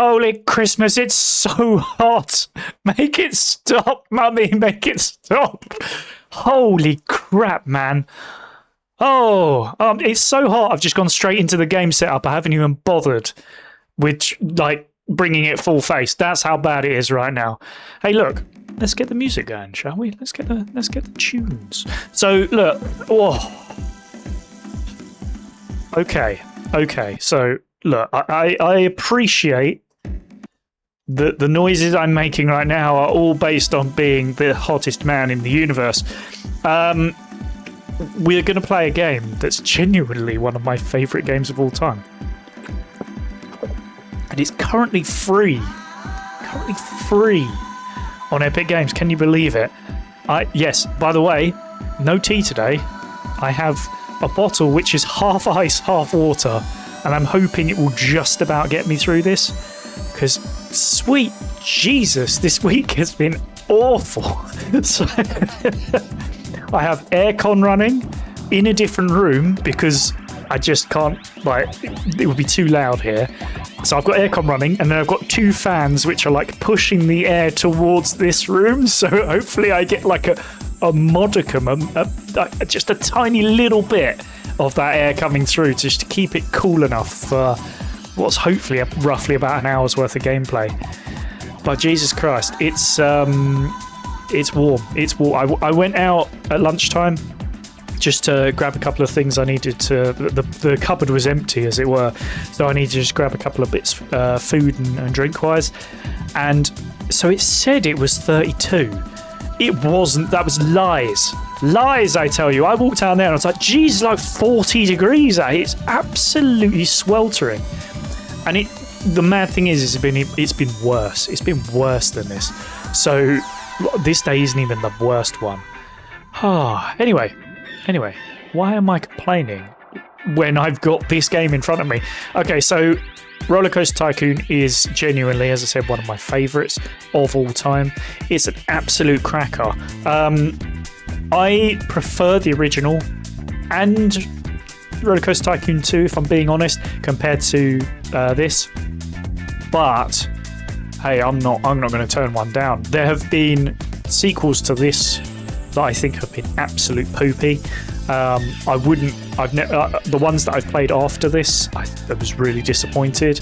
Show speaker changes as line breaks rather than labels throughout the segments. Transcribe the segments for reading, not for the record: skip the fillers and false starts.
Holy Christmas, it's so hot. Make it stop, Mummy, make it stop. Holy crap, man. Oh, it's so hot. I've just gone straight into the game setup. I haven't even bothered with, like, bringing it full face. That's how bad it is right now. Hey, look, let's get the music going, shall we? Let's get the tunes. So, look. Oh. Okay. So, look, I appreciate that the noises I'm making right now are all based on being the hottest man in the universe. We're going to play a game that's genuinely one of my favourite games of all time. And it's currently free. Currently free on Epic Games. Can you believe it? Yes, by the way, no tea today. I have a bottle which is half ice, half water, and I'm hoping it will just about get me through this. Because, sweet Jesus, this week has been awful. So I have aircon running in a different room because I just can't, like, it would be too loud here. So I've got aircon running, and then I've got two fans which are like pushing the air towards this room. So hopefully I get like a modicum, just a tiny little bit of that air coming through just to keep it cool enough for what's hopefully roughly about an hour's worth of gameplay. But Jesus Christ, it's warm. It's warm. I went out at lunchtime just to grab a couple of things I needed to. The cupboard was empty, as it were, so I needed to just grab a couple of bits, food and drink wise. And so it said it was 32. It wasn't. That was lies. Lies, I tell you. I walked down there and I was like, geez, like 40 degrees out. It's absolutely sweltering. And the mad thing is it's been worse. It's been worse than this. So this day isn't even the worst one. Anyway, why am I complaining when I've got this game in front of me? Okay, so Roller Coaster Tycoon is genuinely, as I said, one of my favourites of all time. It's an absolute cracker. I prefer the original and Roller Coaster Tycoon 2, if I'm being honest, compared to this. But hey, I'm not going to turn one down. There have been sequels to this that I think have been absolute poopy. The ones that I've played after this, I was really disappointed.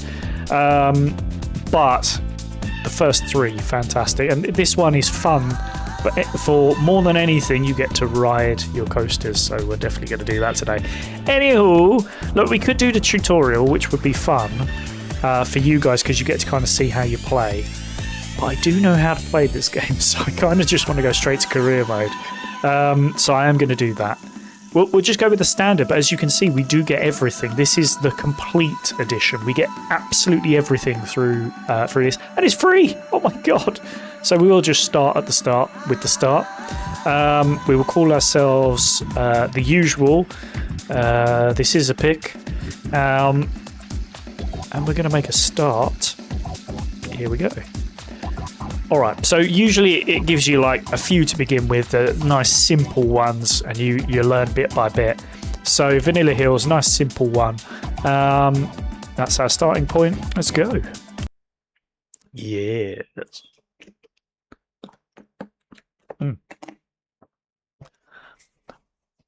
But the first three, fantastic. And this one is fun, but for more than anything, you get to ride your coasters. So we're definitely going to do that today. Anywho, look, we could do the tutorial, which would be fun for you guys because you get to kind of see how you play. But I do know how to play this game, so I kind of just want to go straight to career mode. So I am going to do that. We'll just go with the standard, but as you can see, we do get everything. This is the complete edition. We get absolutely everything through this, and it's free. Oh my god! So we will just start at the start with the start. We will call ourselves the usual. This is a pick, and we're going to make a start. Here we go. All right, so usually it gives you like a few to begin with, nice simple ones, and you learn bit by bit. So Vanilla Hills, nice simple one. That's our starting point. Let's go. Yes.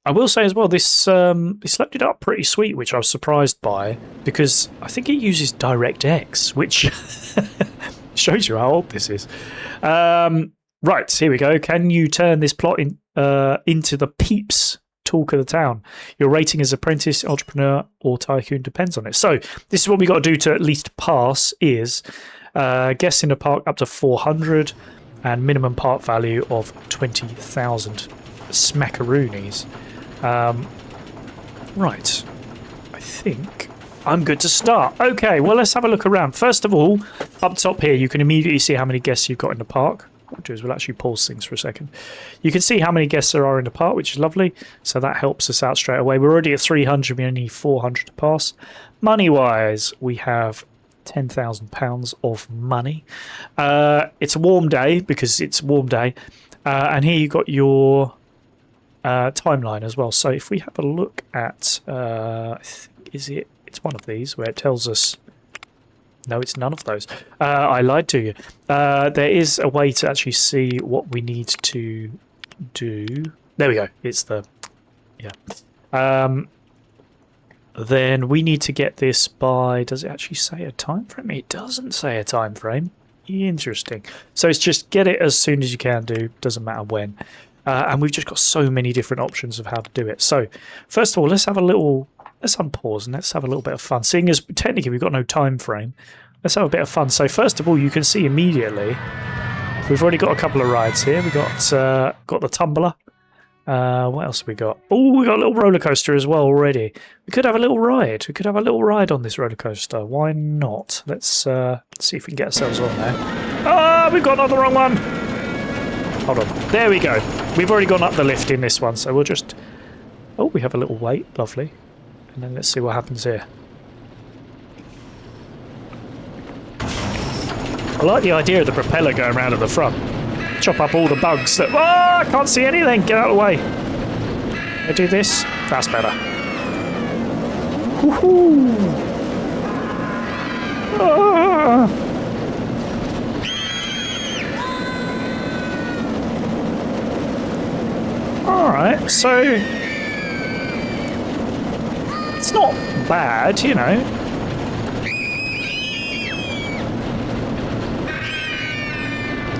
I will say as well, this loaded it up pretty sweet, which I was surprised by, because I think it uses DirectX, which shows you how old this is. Right, here we go. Can you turn this plot into the peeps talk of the town? Your rating as apprentice, entrepreneur, or tycoon depends on it. So this is what we got to do to at least pass is guess in a park up to 400 and minimum park value of 20,000 smackaroonies. Right, I think I'm good to start. Okay, well, let's have a look around. First of all, up top here, you can immediately see how many guests you've got in the park. What we'll do is we'll actually pause things for a second. You can see how many guests there are in the park, which is lovely. So that helps us out straight away. We're already at 300. We only need 400 to pass. Money-wise, we have £10,000 of money. It's a warm day because it's a warm day. And here you've got your timeline as well. So if we have a look at, I think, it's one of these where it tells us No, it's none of those. I lied to you. There is a way to actually see what we need to do. There we go. It's the... Yeah. Then we need to get this by... Does it actually say a time frame? It doesn't say a time frame. Interesting. So it's just get it as soon as you can do. Doesn't matter when. And we've just got so many different options of how to do it. So first of all, let's have a little... Let's unpause and let's have a little bit of fun. Seeing as technically we've got no time frame, let's have a bit of fun. So first of all, you can see immediately we've already got a couple of rides here. We got the tumbler. What else have we got? Oh, we got a little roller coaster as well already. We could have a little ride. We could have a little ride on this roller coaster. Why not? Let's see if we can get ourselves on there. Ah, we've gone on the wrong one. Hold on. There we go. We've already gone up the lift in this one, so we'll just... Oh, we have a little wait. Lovely. And then let's see what happens here. I like the idea of the propeller going around at the front. Chop up all the bugs that... Oh, I can't see anything. Get out of the way. I do this. That's better. Woohoo! Ah. Alright, so... It's not bad, you know.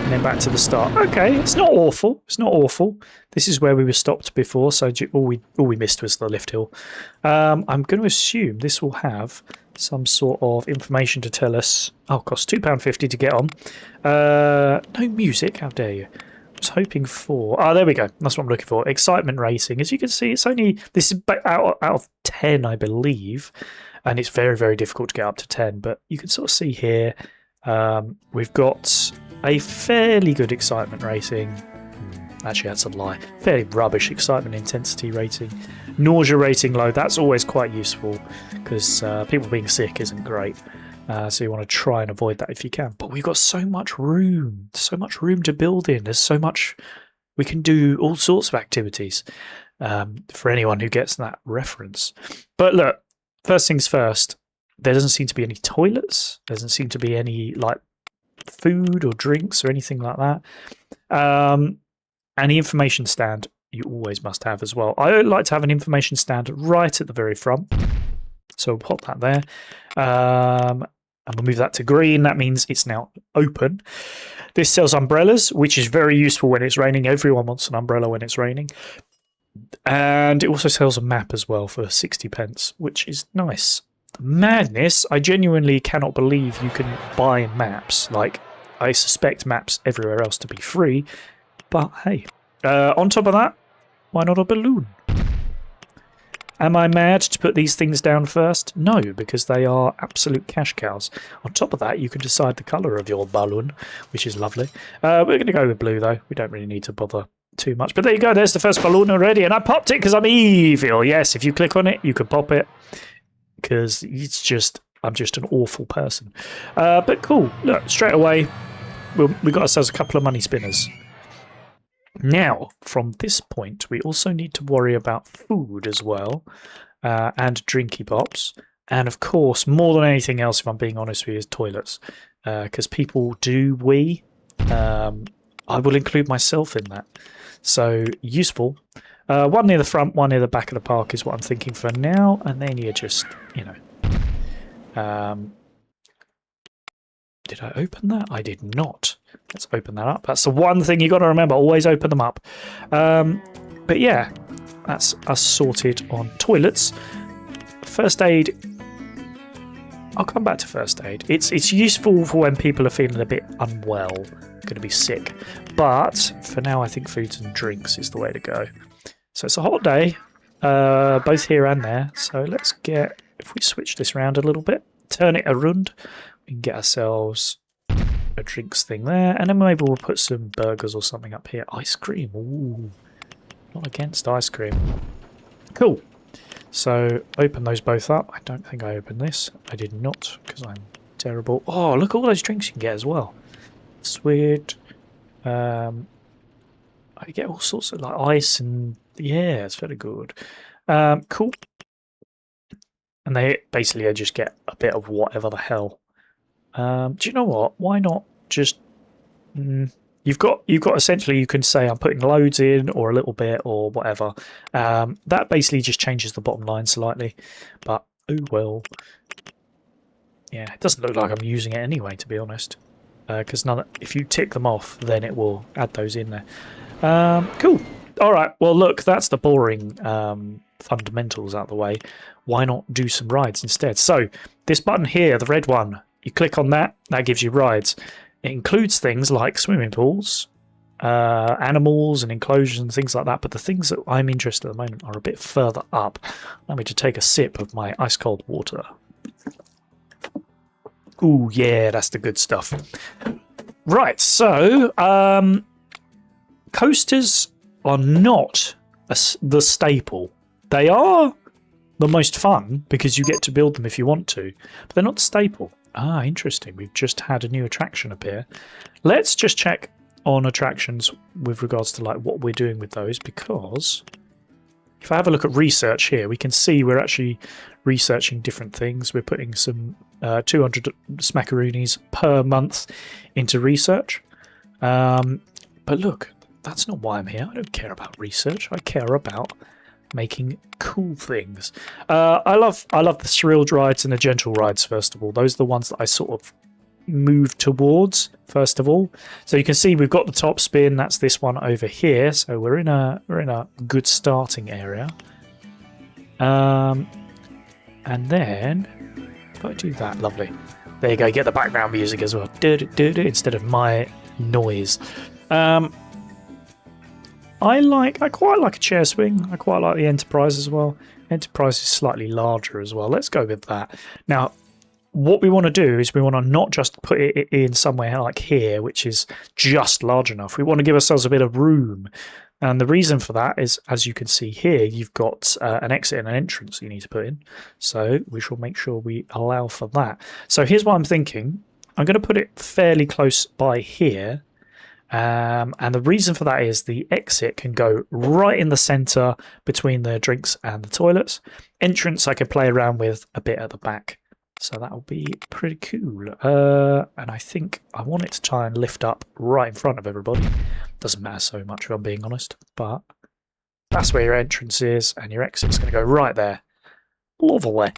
And then back to the start. Okay, it's not awful. It's not awful. This is where we were stopped before, so all we missed was the lift hill. I'm going to assume this will have some sort of information to tell us. Oh, it costs £2.50 to get on. No music. How dare you? I was hoping for... Oh, there we go. That's what I'm looking for. Excitement rating. As you can see, it's only... This is out of 10, I believe. And it's very, very difficult to get up to 10. But you can sort of see here, we've got a fairly good excitement rating. Actually, that's a lie. Fairly rubbish excitement intensity rating. Nausea rating low. That's always quite useful because people being sick isn't great. So you want to try and avoid that if you can. But we've got so much room to build in. There's so much we can do, all sorts of activities for anyone who gets that reference. But look, first things first, there doesn't seem to be any toilets. There doesn't seem to be any like food or drinks or anything like that. And the information stand you always must have as well. I like to have an information stand right at the very front. So we'll pop that there. And we'll move that to green. That means it's now open. This sells umbrellas, which is very useful when it's raining. Everyone wants an umbrella when it's raining. And it also sells a map as well for 60p, which is nice. Madness. I genuinely cannot believe you can buy maps. Like, I suspect maps everywhere else to be free. But hey, on top of that, why not a balloon? Am I mad to put these things down first? No, because they are absolute cash cows. On top of that, you can decide the colour of your balloon, which is lovely. We're going to go with blue, though. We don't really need to bother too much. But there you go. There's the first balloon already. And I popped it because I'm evil. Yes, if you click on it, you can pop it. Because it's just... I'm just an awful person. But cool. Look, straight away, we got ourselves a couple of money spinners. Now, from this point, we also need to worry about food as well, and drinky pops, and of course, more than anything else, if I'm being honest with you, is toilets, because people do wee. I will include myself in that. So, useful. One near the front, one near the back of the park is what I'm thinking for now, and then you just, you know... Did I open that? I did not. Let's open that up. That's the one thing you got to remember. Always open them up. But yeah, that's us sorted on toilets. First aid. I'll come back to first aid. It's useful for when people are feeling a bit unwell, going to be sick. But for now, I think foods and drinks is the way to go. So it's a hot day, both here and there. So let's get, if we switch this around a little bit, turn it around. We can get ourselves a drinks thing there, and then maybe we'll put some burgers or something up here. Ice cream, ooh, not against ice cream. Cool. So open those both up. I don't think I opened this. I did not, because I'm terrible. Oh, look at all those drinks you can get as well. Sweet. I get all sorts of like ice and yeah, it's very good. Cool. And they basically just get a bit of whatever the hell Do you know what? Why not just... You've got essentially, you can say I'm putting loads in or a little bit or whatever. That basically just changes the bottom line slightly. But, oh well. Yeah, it doesn't look like I'm using it anyway, to be honest. Because if you tick them off, then it will add those in there. Cool. All right. Well, look, that's the boring fundamentals out of the way. Why not do some rides instead? So this button here, the red one, you click on that, that gives you rides. It includes things like swimming pools, animals and enclosures and things like that. But the things that I'm interested in at the moment are a bit further up. Allow me to take a sip of my ice cold water. Ooh, yeah, that's the good stuff. Right, so coasters are not the staple. They are the most fun because you get to build them if you want to, but they're not the staple. Ah, interesting. We've just had a new attraction appear. Let's just check on attractions with regards to like what we're doing with those, because if I have a look at research here, we can see we're actually researching different things. We're putting some 200 smackaroonies per month into research. But look, that's not why I'm here. I don't care about research. I care about making cool things. I love the thrilled rides and the gentle rides, first of all. Those are the ones that I sort of move towards, first of all. So you can see we've got the top spin. That's this one over here. So we're in a good starting area. And then if I do that, lovely. There you go. Get the background music as well. Instead of my noise. I quite like a chair swing. I quite like the Enterprise as well. Enterprise is slightly larger as well. Let's go with that. Now, what we want to do is we want to not just put it in somewhere like here, which is just large enough. We want to give ourselves a bit of room. And the reason for that is, as you can see here, you've got an exit and an entrance you need to put in. So we shall make sure we allow for that. So here's what I'm thinking. I'm going to put it fairly close by here. And the reason for that is the exit can go right in the center between the drinks and the toilets. Entrance I could play around with a bit at the back. So that'll be pretty cool. And I think I want it to try and lift up right in front of everybody. Doesn't matter so much if I'm being honest, but that's where your entrance is, and your exit's going to go right there. Lovely.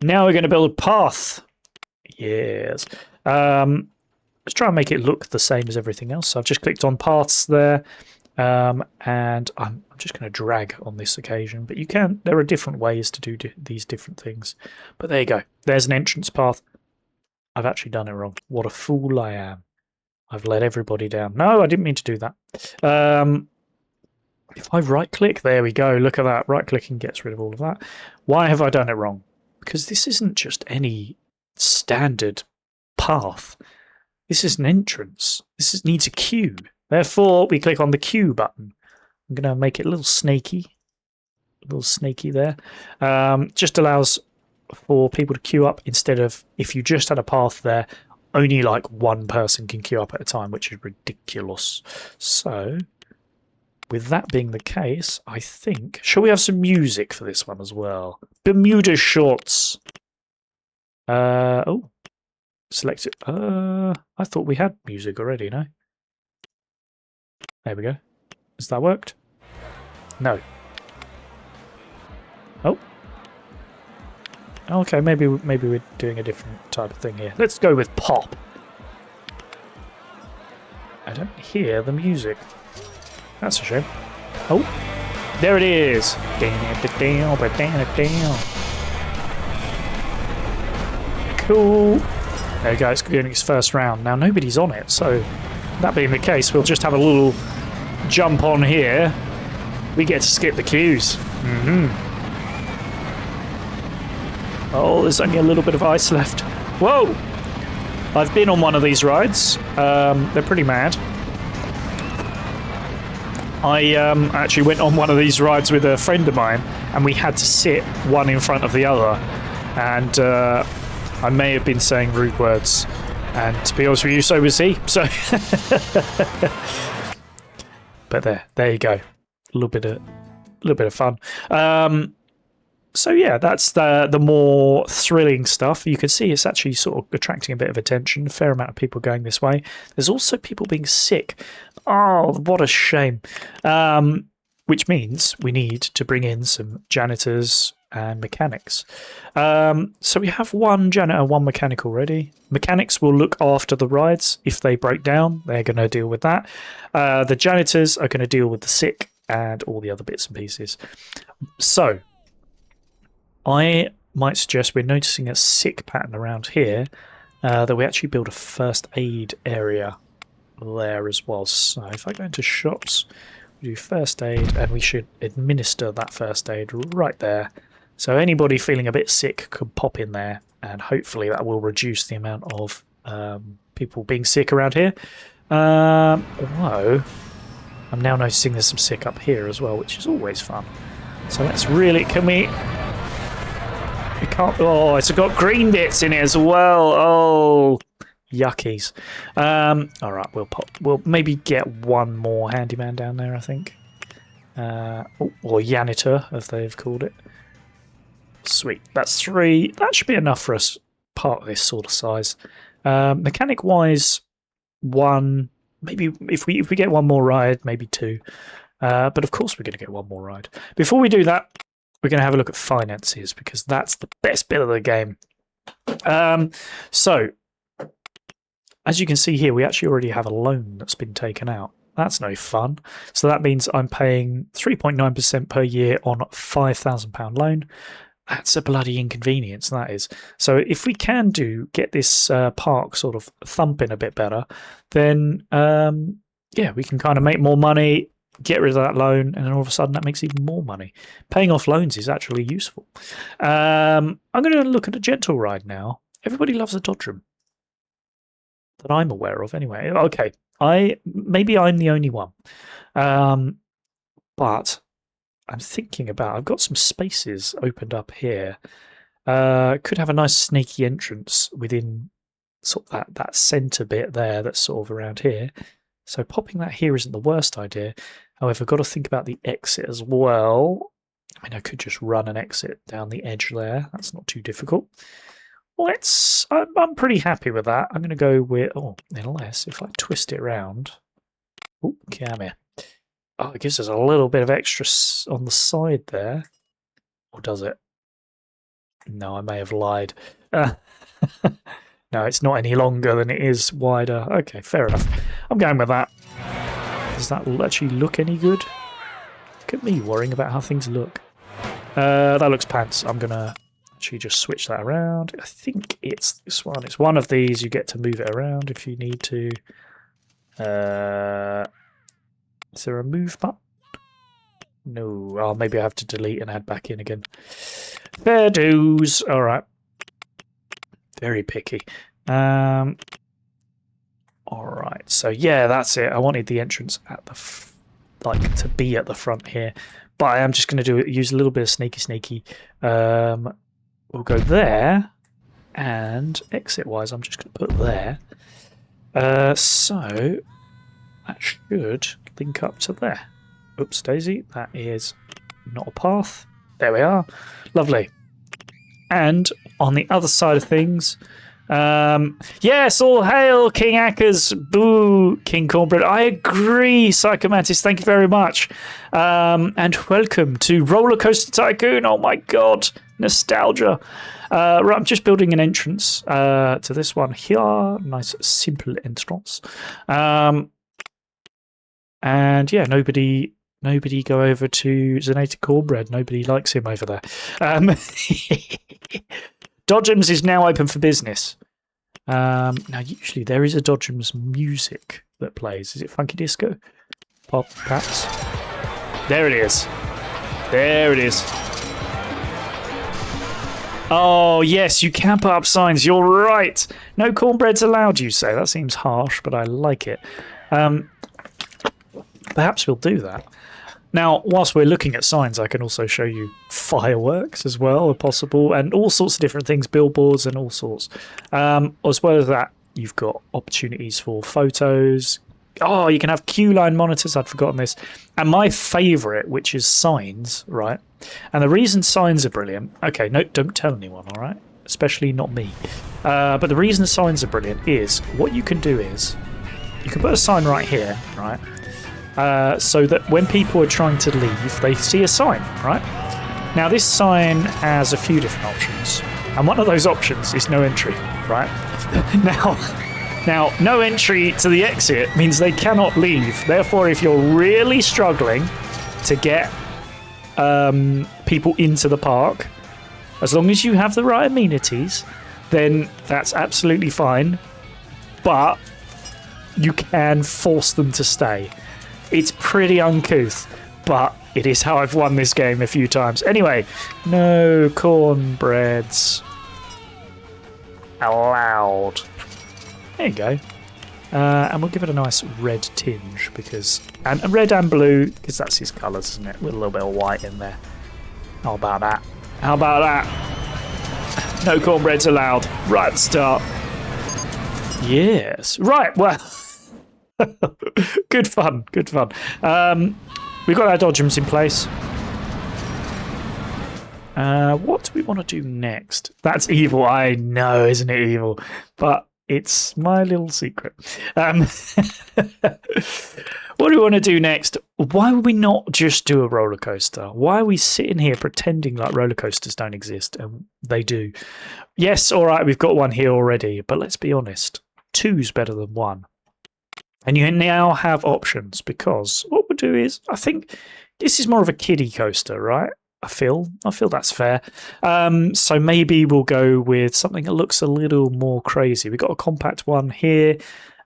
Now we're going to build a path. Yes. Let's try and make it look the same as everything else. So I've just clicked on paths there, and I'm just going to drag on this occasion. But there are different ways to do these different things. But there you go. There's an entrance path. I've actually done it wrong. What a fool I am. I've let everybody down. No, I didn't mean to do that. If I right-click, there we go. Look at that. Right-clicking gets rid of all of that. Why have I done it wrong? Because this isn't just any standard path. This is an entrance. Needs a queue. Therefore, we click on the queue button. I'm going to make it a little snaky. A little snaky there. Just allows for people to queue up instead of, if you just had a path there, only like one person can queue up at a time, which is ridiculous. So, with that being the case, I think... Shall we have some music for this one as well? Bermuda shorts. Oh. Select it. I thought we had music already, no? There we go. Has that worked? No. Oh. Okay, maybe we're doing a different type of thing here. Let's go with pop. I don't hear the music. That's a shame. Oh, there it is. Cool. There we go, it's doing its first round. Now nobody's on it, so that being the case, we'll just have a little jump on here. We get to skip the queues. Oh, there's only a little bit of ice left. Whoa! I've been on one of these rides. They're pretty mad. I actually went on one of these rides with a friend of mine, and we had to sit one in front of the other. And I may have been saying rude words, and to be honest with you, so was he. So, but there you go. A little bit of fun. So yeah, that's the more thrilling stuff. You can see it's actually sort of attracting a bit of attention. A fair amount of people going this way. There's also people being sick. Oh, what a shame. Which means we need to bring in some janitors and mechanics. So we have one janitor, one mechanic already. Mechanics will look after the rides. If they break down, they're going to deal with that. The janitors are going to deal with the sick and all the other bits and pieces. So I might suggest we're noticing a sick pattern around here, that we actually build a first aid area there as well. So if I go into shops, we do first aid, and we should administer that first aid right there. So anybody feeling a bit sick could pop in there, and hopefully that will reduce the amount of people being sick around here. Although I'm now noticing there's some sick up here as well, which is always fun. So let's really, can we... We can't... Oh, it's got green bits in it as well. Oh, yuckies. All right, we'll maybe get one more handyman down there, I think. Or janitor, as they've called it. Sweet. That's 3. That should be enough for us, part of this sort of size. Mechanic-wise, 1. Maybe if we get one more ride, maybe 2. But of course we're going to get one more ride. Before we do that, we're going to have a look at finances, because that's the best bit of the game. So, as you can see here, we actually already have a loan that's been taken out. That's no fun. So that means I'm paying 3.9% per year on a £5,000 loan. That's a bloody inconvenience, that is. So if we can get this park sort of thumping a bit better, then yeah, we can kind of make more money, get rid of that loan, and then all of a sudden that makes even more money. Paying off loans is actually useful. I'm going to look at a gentle ride now. Everybody loves a dodgem. That I'm aware of, anyway. Okay, maybe I'm the only one. But I'm thinking about... I've got some spaces opened up here. Could have a nice snaky entrance within sort of that centre bit there that's sort of around here. So popping that here isn't the worst idea. However, I've got to think about the exit as well. I mean, I could just run an exit down the edge there. That's not too difficult. I'm pretty happy with that. I'm going to go with... Oh, unless if I twist it around... Oh, come here. Oh, it gives us a little bit of extra on the side there. Or does it? No, I may have lied. No, it's not any longer than it is wider. Okay, fair enough. I'm going with that. Does that actually look any good? Look at me worrying about how things look. That looks pants. I'm going to actually just switch that around. I think it's this one. It's one of these. You get to move it around if you need to. Is there a move button? No. Oh, maybe I have to delete and add back in again. Fair dues. All right. Very picky. All right. So yeah, that's it. I wanted the entrance at the to be at the front here, but I am just going to use a little bit of sneaky. We'll go there, and exit-wise, I'm just going to put there. So that should link up to there. Oops, Daisy. That is not a path. There we are. Lovely. And on the other side of things, yes, all hail King Ackers, boo King Cornbread. I agree, Psychomantis, thank you very much. And welcome to Roller Coaster Tycoon. Oh my god, nostalgia. Right, I'm just building an entrance to this one here. Nice, simple entrance. And yeah, nobody go over to Zenated Cornbread. Nobody likes him over there. Dodgems is now open for business. Now, usually there is a Dodgems music that plays. Is it Funky Disco? Pop, perhaps? There it is. There it is. Oh, yes, you can put up signs. You're right. No cornbreads allowed, you say. That seems harsh, but I like it. Perhaps we'll do that. Now, whilst we're looking at signs, I can also show you fireworks as well, if possible, and all sorts of different things, billboards and all sorts. As well as that, you've got opportunities for photos, Oh, you can have Q-line monitors. I'd forgotten this. And my favourite, which is signs, right? And the reason signs are brilliant... Okay, no, don't tell anyone, all right? Especially not me. But the reason signs are brilliant is what you can do is you can put a sign right here, right? So that when people are trying to leave, they see a sign, right? Now, this sign has a few different options. And one of those options is no entry, right? Now, no entry to the exit means they cannot leave. Therefore, if you're really struggling to get people into the park, as long as you have the right amenities, then that's absolutely fine. But you can force them to stay. It's pretty uncouth, but it is how I've won this game a few times. Anyway, no cornbreads allowed. There you go. And we'll give it a nice red tinge because... And red and blue, because that's his colours, isn't it? With a little bit of white in there. How about that? How about that? No cornbreads allowed. Right at the start. Yes. Right, well... Good fun, good fun. We've got our dodgems in place. What do we want to do next? That's evil, I know, isn't it evil? But it's my little secret. What do we want to do next? Why would we not just do a roller coaster? Why are we sitting here pretending like roller coasters don't exist? And they do. Yes, all right, we've got one here already, but let's be honest. Two's better than one. And you now have options because what we'll do is, I think this is more of a kiddie coaster, right? I feel that's fair. So maybe we'll go with something that looks a little more crazy. We've got a compact one here.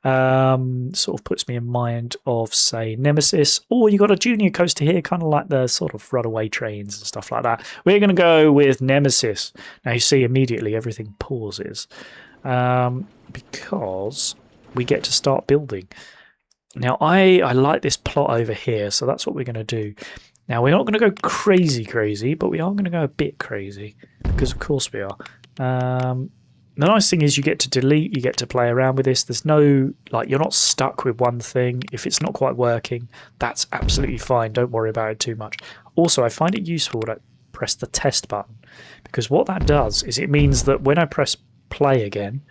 Sort of puts me in mind of, say, Nemesis. Or you got a junior coaster here, kind of like the sort of runaway trains and stuff like that. We're going to go with Nemesis. Now you see immediately everything pauses because we get to start building. Now, I like this plot over here, so that's what we're going to do. Now, we're not going to go crazy, but we are going to go a bit crazy, because of course we are. The nice thing is you get to delete, you get to play around with this. There's no, like, you're not stuck with one thing. If it's not quite working, that's absolutely fine. Don't worry about it too much. Also, I find it useful to press the test button, because what that does is it means that when I press play again,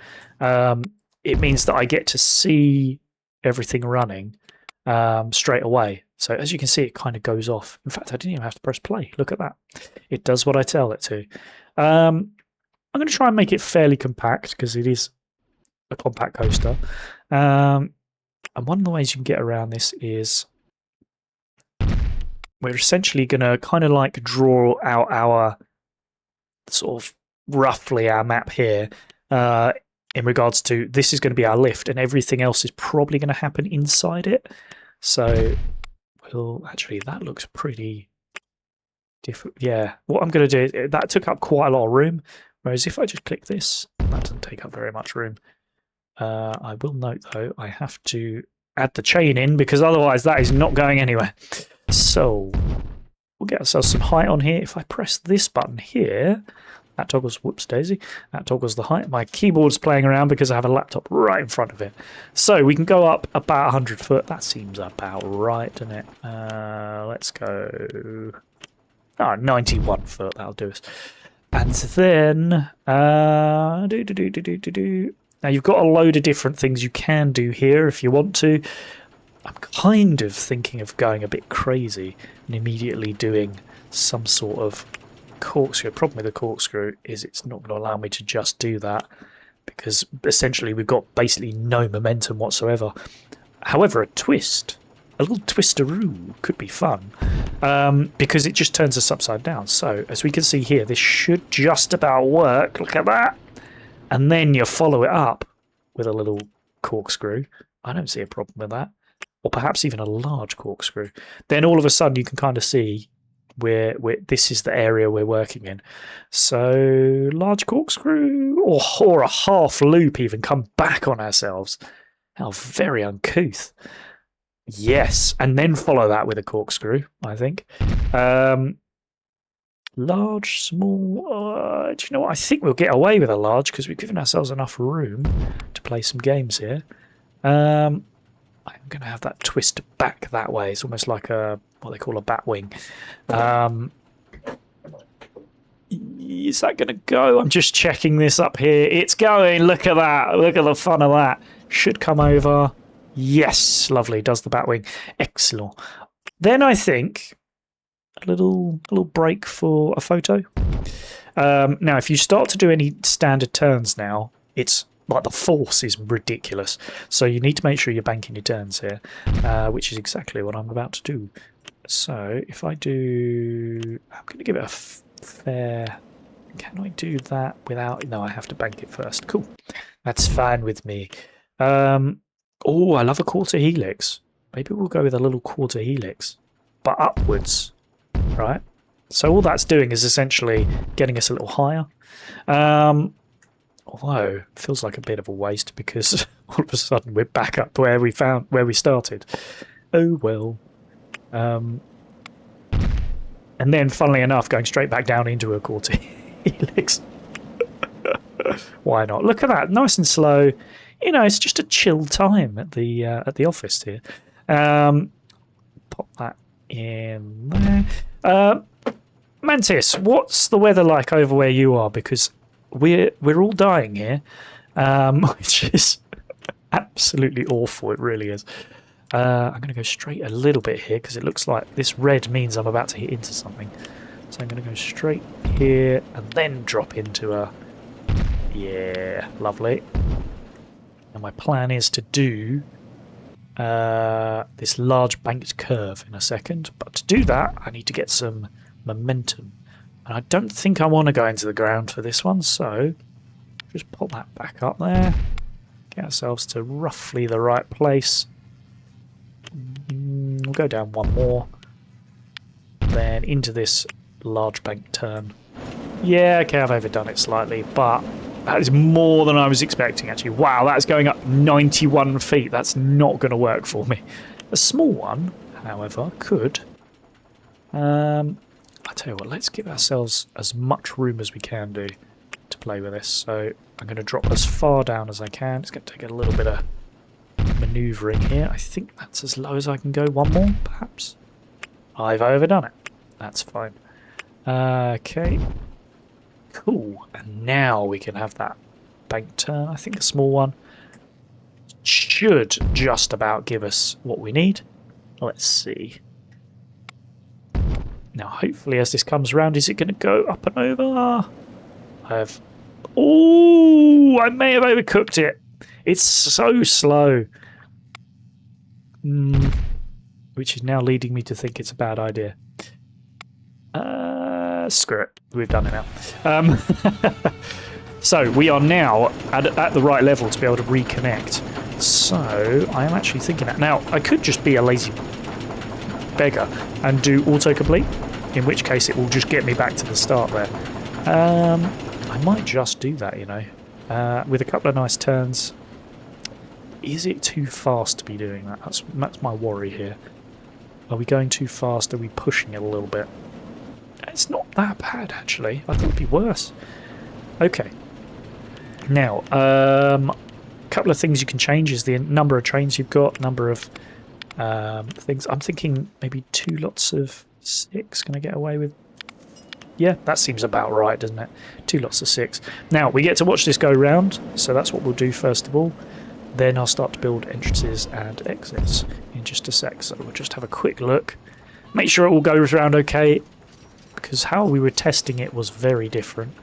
it means that I get to see everything running straight away. So as you can see, it kind of goes off. In fact, I didn't even have to press play. Look at that. It does what I tell it to. I'm going to try and make it fairly compact because it is a compact coaster. And one of the ways you can get around this is we're essentially going to kind of like draw out our sort of roughly our map here in regards to this is going to be our lift and everything else is probably going to happen inside it. So, well, actually, that looks pretty different. Yeah, what I'm going to do, that took up quite a lot of room, whereas if I just click this, that doesn't take up very much room. I will note, though, I have to add the chain in because otherwise that is not going anywhere. So, we'll get ourselves some height on here. If I press this button here, that toggles, whoops daisy, that toggles the height. My keyboard's playing around because I have a laptop right in front of it. So we can go up about 100 foot. That seems about right, doesn't it? Let's go 91 foot. That'll do us. And then, now you've got a load of different things you can do here if you want to. I'm kind of thinking of going a bit crazy and immediately doing some sort of corkscrew. The problem with the corkscrew is it's not going to allow me to just do that because essentially we've got basically no momentum whatsoever. However, a twist, a little twisteroo could be fun because it just turns us upside down. So as we can see here, this should just about work. Look at that. And then you follow it up with a little corkscrew. I don't see a problem with that. Or perhaps even a large corkscrew. Then all of a sudden you can kind of see where this is the area we're working in. So large corkscrew or a half loop even, come back on ourselves. How very uncouth. Yes, and then follow that with a corkscrew, I think. Large, small, do you know what? I think we'll get away with a large because we've given ourselves enough room to play some games here. I'm going to have that twist back that way. It's almost like what they call a bat wing. Is that going to go? I'm just checking this up here. It's going. Look at that. Look at the fun of that. Should come over. Yes, lovely. Does the bat wing. Excellent. Then I think a little break for a photo. Now, if you start to do any standard turns now, it's like the force is ridiculous. So you need to make sure you're banking your turns here, which is exactly what I'm about to do. So if I do... I'm going to give it a fair... Can I do that without... No, I have to bank it first. Cool. That's fine with me. Oh, I love a quarter helix. Maybe we'll go with a little quarter helix, but upwards, right? So all that's doing is essentially getting us a little higher. Although it feels like a bit of a waste because all of a sudden we're back up where we started. Oh well. And then, funnily enough, going straight back down into a quarter helix. Why not? Look at that, nice and slow. You know, it's just a chill time at the office here. Pop that in there. Mantis, what's the weather like over where you are? Because we're all dying here, which is absolutely awful. It really is. I'm going to go straight a little bit here because it looks like this red means I'm about to hit into something. So I'm going to go straight here and then drop into a... Yeah, lovely. And my plan is to do this large banked curve in a second. But to do that, I need to get some momentum. And I don't think I want to go into the ground for this one, so just pop that back up there. Get ourselves to roughly the right place. We'll go down one more. Then into this large bank turn. Yeah, okay, I've overdone it slightly, but that is more than I was expecting, actually. Wow, that's going up 91 feet. That's not going to work for me. A small one, however, could. I tell you what, let's give ourselves as much room as we can do to play with this. So I'm going to drop as far down as I can. It's going to take a little bit of manoeuvring here. I think that's as low as I can go. One more, perhaps. I've overdone it. That's fine. Okay. Cool. And now we can have that bank turn. I think a small one should just about give us what we need. Let's see. Now, hopefully, as this comes around, is it going to go up and over? Oh, I may have overcooked it. It's so slow. Which is now leading me to think it's a bad idea. Screw it. We've done it now. So, we are now at the right level to be able to reconnect. So, I am actually thinking that. Now, I could just be a lazy beggar and do autocomplete, in which case it will just get me back to the start there. I might just do that, you know, with a couple of nice turns. Is it too fast to be doing that? That's my worry here. Are we going too fast? Are we pushing it a little bit? It's not that bad, actually. I thought it would be worse. Okay. Now, a couple of things you can change is the number of trains you've got, number of things. I'm thinking maybe 2 lots of 6. Can I get away with? Yeah, that seems about right, doesn't it? 2 lots of 6. Now, we get to watch this go round, so that's what we'll do first of all. Then I'll start to build entrances and exits in just a sec. So we'll just have a quick look. Make sure it all goes around okay, because how we were testing it was very different.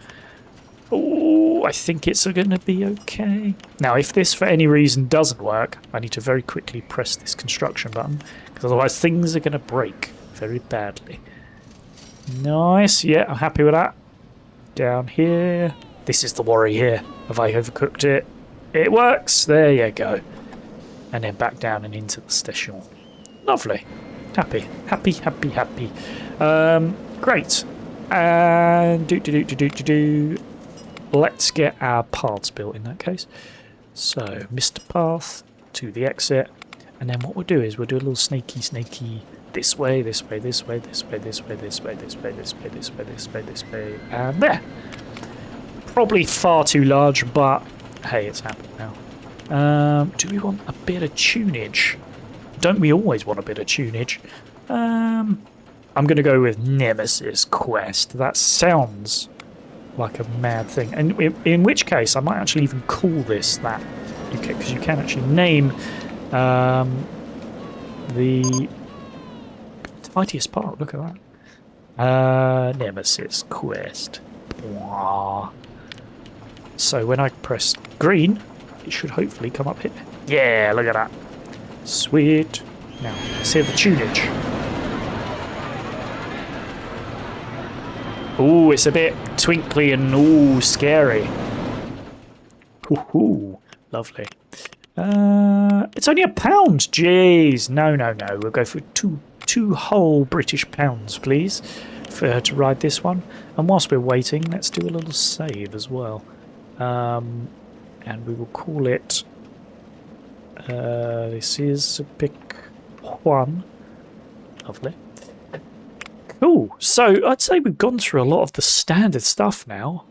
Oh, I think it's going to be okay. Now, if this for any reason doesn't work, I need to very quickly press this construction button, because otherwise things are going to break very badly. Nice, yeah, I'm happy with that. Down here. This is the worry here. Have I overcooked it? It works. There you go. And then back down and into the station. Lovely. Happy. Happy, happy, happy. Great. And let's get our paths built in that case. So, Mr. Path to the exit. And then what we'll do is we'll do a little snaky this way, this way, this way, this way, this way, this way, this way, this way, this way, this way, this way, and there. Probably far too large, but hey, it's happened now. Do we want a bit of tunage? don't we always want a bit of tunage? I'm going to go with Nemesis Quest. That sounds like a mad thing. And in which case, I might actually even call this that. Because you can actually name the tidiest part. Look at that. Nemesis Quest. Wow. So when I press green, it should hopefully come up here. Yeah, look at that. Sweet. Now, let's hear the tunage. Ooh, it's a bit twinkly and ooh, scary. Ooh, lovely. It's only £1. Jeez. No. We'll go for two whole British pounds, please, for her to ride this one. And whilst we're waiting, let's do a little save as well. And we will call it... this is pick 1. Lovely. Cool. So I'd say we've gone through a lot of the standard stuff now.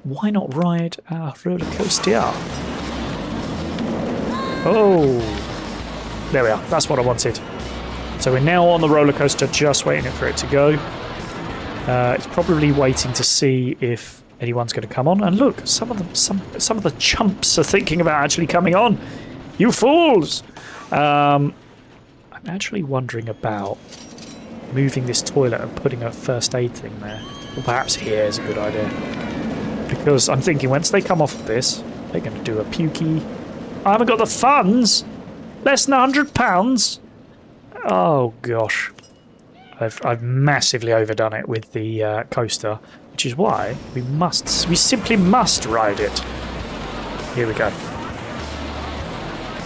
Why not ride our roller coaster? Oh, there we are. That's what I wanted. So we're now on the roller coaster, just waiting for it to go. It's probably waiting to see if anyone's going to come on. And look, some of the chumps are thinking about actually coming on. You fools! I'm actually wondering about moving this toilet and putting a first aid thing there. Or perhaps here is a good idea. Because I'm thinking once they come off of this, they're going to do a pukey. I haven't got the funds! Less than £100? Oh gosh. I've massively overdone it with the coaster, which is why we simply must ride it. Here we go.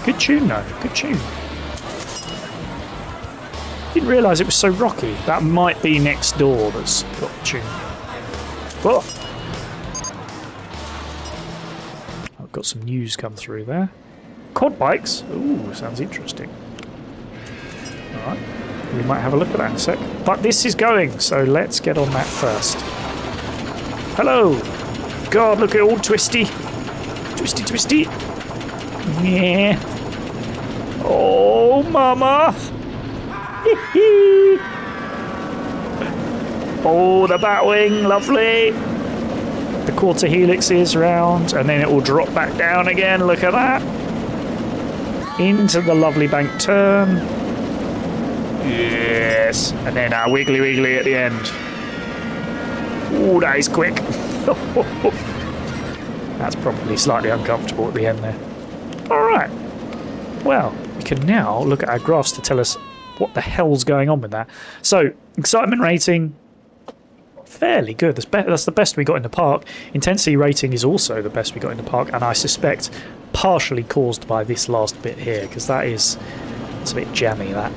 Good tune though, good tune. Didn't realise it was so rocky. That might be next door that's got the tune. Whoa! I've got some news come through there. Quad bikes? Ooh, sounds interesting. Alright, we might have a look at that in a sec. But this is going, so let's get on that first. Hello! God, look at it all twisty. Twisty. Yeah. Oh, mama! Oh, the Batwing, lovely. The quarter helix is round, and then it will drop back down again. Look at that. Into the lovely bank turn. Yes. And then our wiggly at the end. Oh, that is quick. That's probably slightly uncomfortable at the end there. All right. Well, we can now look at our graphs to tell us what the hell's going on with that. So, excitement rating, fairly good. That's the best we got in the park. Intensity rating is also the best we got in the park, and I suspect partially caused by this last bit here, because it's a bit jammy, that.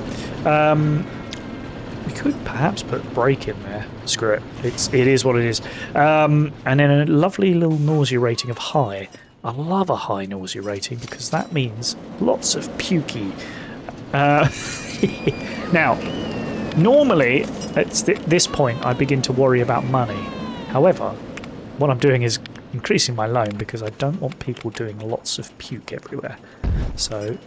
We could perhaps put brake in there. Screw it. It is what it is. And then a lovely little nausea rating of high. I love a high nausea rating because that means lots of pukey. Now, normally at this point I begin to worry about money. However, what I'm doing is increasing my loan because I don't want people doing lots of puke everywhere. So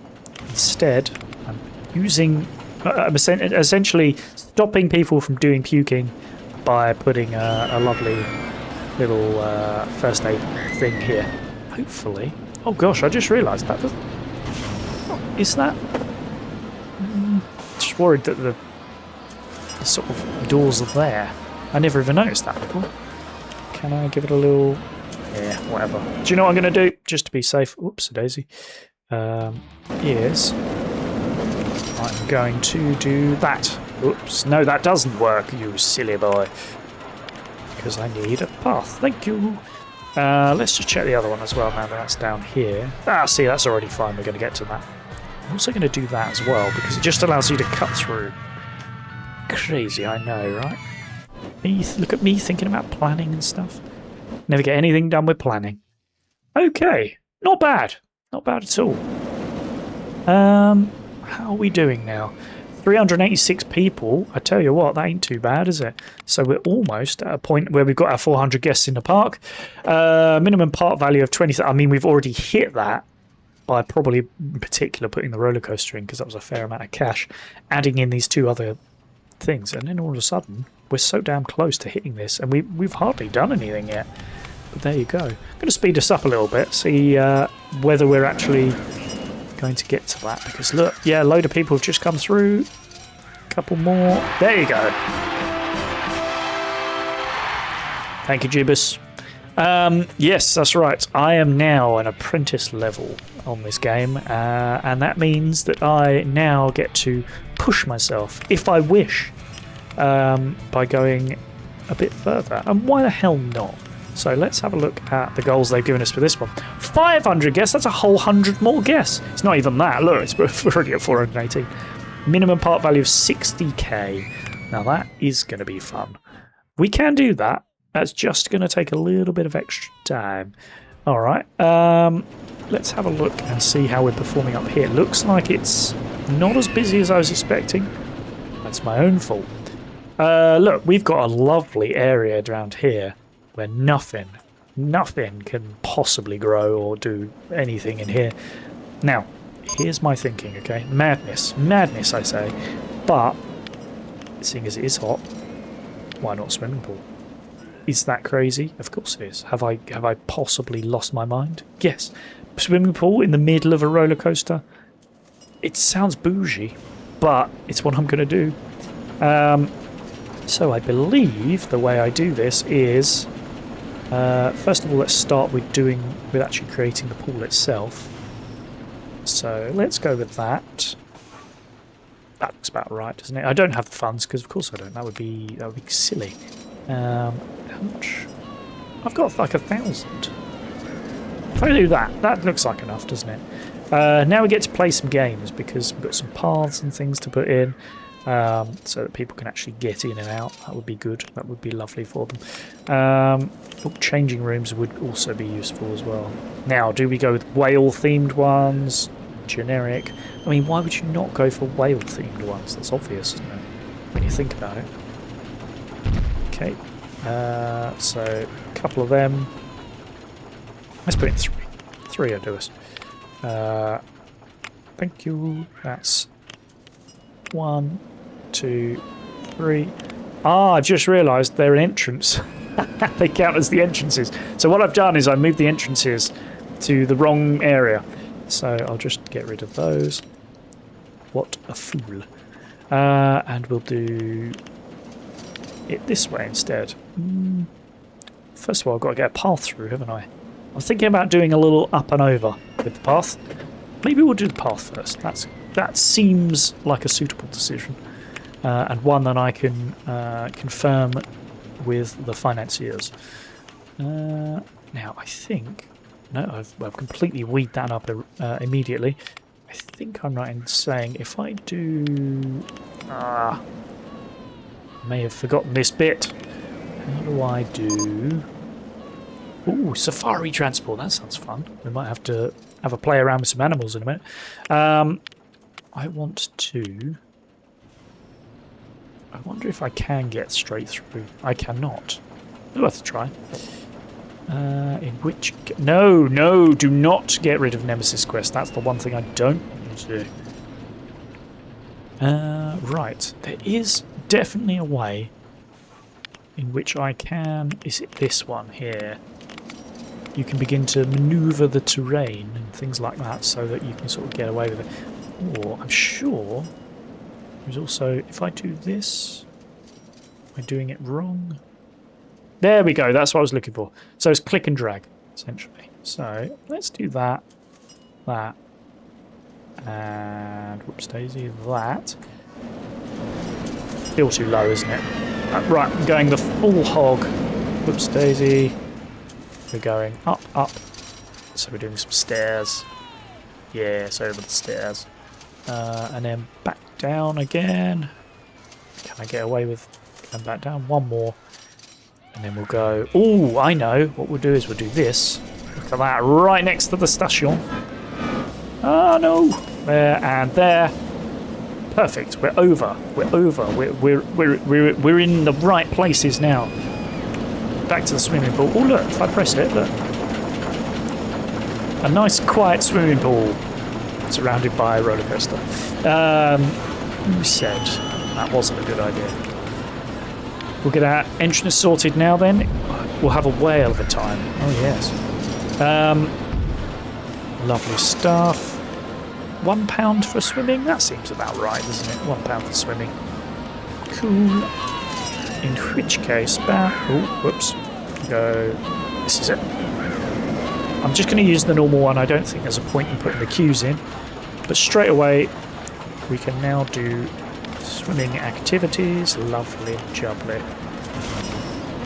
instead, I'm using, I'm essentially stopping people from doing puking by putting a lovely little first aid thing here. Hopefully. Oh gosh, I just realised that. Is that? Just worried that the sort of doors are there. I never even noticed that before. Can I give it a little? Yeah, whatever. Do you know what I'm going to do? Just to be safe. Oops, a daisy. Is I'm going to do that. Oops, no, that doesn't work, you silly boy. Because I need a path. Thank you. Let's just check the other one as well now that that's down here. Ah, see, that's already fine. We're going to get to that. I'm also going to do that as well because it just allows you to cut through. Crazy, I know, right? Look at me thinking about planning and stuff. Never get anything done with planning. Okay, not bad. Not bad at all. How are we doing now? 386 people. I tell you what, that ain't too bad, is it? So we're almost at a point where we've got our 400 guests in the park. Minimum park value of 20. I mean, we've already hit that. by probably in particular putting the roller coaster in because that was a fair amount of cash, adding in these two other things, and then all of a sudden we're so damn close to hitting this, and we've hardly done anything yet. But there you go. I'm going to speed us up a little bit, see whether we're actually going to get to that. Because look, yeah, a load of people have just come through. A couple more. There you go. Thank you, Jibus. Yes, that's right. I am now an apprentice level on this game, and that means that I now get to push myself, if I wish, by going a bit further. And why the hell not? So let's have a look at the goals they've given us for this one. 500 guests, that's a whole 100 more guests. It's not even that. Look, we're already at 418. Minimum part value of 60k. Now that is going to be fun. We can do that. That's just going to take a little bit of extra time. All right. Let's have a look and see how we're performing up here. Looks like it's not as busy as I was expecting. That's my own fault. Look, we've got a lovely area around here where nothing can possibly grow or do anything in here. Now, here's my thinking, okay? Madness, I say. But, seeing as it is hot, why not swimming pool? Is that crazy? Of course it is. Have I possibly lost my mind? Yes. Swimming pool in the middle of a roller coaster? It sounds bougie, but it's what I'm going to do. So I believe the way I do this is... first of all, let's start with actually creating the pool itself. So let's go with that. That looks about right, doesn't it? I don't have the funds because, of course, I don't. That would be silly. How much? I've got like 1,000. If I do that, that looks like enough, doesn't it? Now we get to play some games because we've got some paths and things to put in. So that people can actually get in and out. That would be good. That would be lovely for them. Changing rooms would also be useful as well. Now, do we go with whale-themed ones? Generic? I mean, why would you not go for whale-themed ones? That's obvious, isn't it? When you think about it. Okay. So, a couple of them. Let's put in 3. 3 will do us. Thank you. That's 1, 2, 3. Ah, I just realised they're an entrance. They count as the entrances. So what I've done is I moved the entrances to the wrong area. So I'll just get rid of those. What a fool. And we'll do it this way instead. First of all, I've got to get a path through, haven't I? I'm thinking about doing a little up and over with the path. Maybe we'll do the path first. That seems like a suitable decision, and one that I can confirm with the financiers. Now, I think... No, I've completely weeded that up immediately. I think I'm right in saying if I do... I may have forgotten this bit. How do I do... Ooh, safari transport. That sounds fun. We might have to have a play around with some animals in a minute. I want to... I wonder if I can get straight through. I cannot. Worth a try. In which... No, do not get rid of Nemesis Quest. That's the one thing I don't want to do. Right. There is definitely a way in which I can... Is it this one here? You can begin to manoeuvre the terrain and things like that so that you can sort of get away with it. Or I'm sure there's also... If I do this... Am I doing it wrong? There we go, that's what I was looking for. So it's click and drag, essentially. So let's do that, and whoops daisy, that. Still too low, isn't it? Right, I'm going the full hog. Whoops daisy. We're going up. So we're doing some stairs. Yes, over the stairs. And then back down again. Can I get away with going back down? One more. And then we'll go... Oh, I know. What we'll do is we'll do this. Look at that. Right next to the station. Oh, no. There and there. Perfect. We're over. We're in the right places now. Back to the swimming pool. Oh, look. If I press it, look. A nice quiet swimming pool surrounded by a roller coaster. Who said that wasn't a good idea? We'll get our entrance sorted now then. We'll have a whale of a time. Oh yes. Lovely stuff. £1 for swimming? That seems about right, doesn't it? £1 for swimming. Cool. In which case, oh, whoops. Go. This is it. I'm just going to use the normal one. I don't think there's a point in putting the queues in. But straight away, we can now do swimming activities. Lovely, jubbly.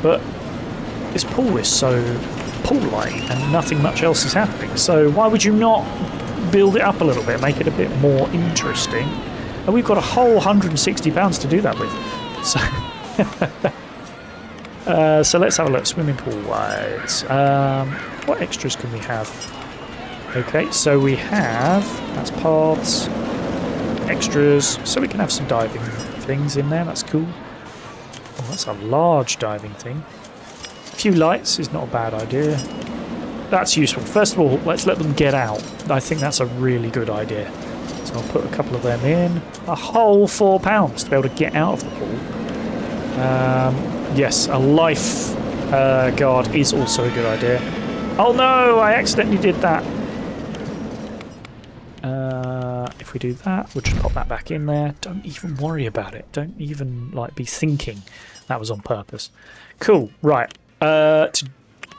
But this pool is so pool-like and nothing much else is happening. So why would you not build it up a little bit, make it a bit more interesting? And we've got a whole £160 to do that with. So, so let's have a look. Swimming pool-wise. What extras can we have? Okay, so we have, that's paths, extras, so we can have some diving things in there, that's cool. Oh, that's a large diving thing. A few lights is not a bad idea. That's useful. First of all, let's let them get out. I think that's a really good idea. So I'll put a couple of them in. A whole £4 to be able to get out of the pool. Yes, a life guard is also a good idea. Oh no, I accidentally did that. If we do that, we'll just pop that back in there. Don't even worry about it. Don't even like be thinking that was on purpose. Cool, right. To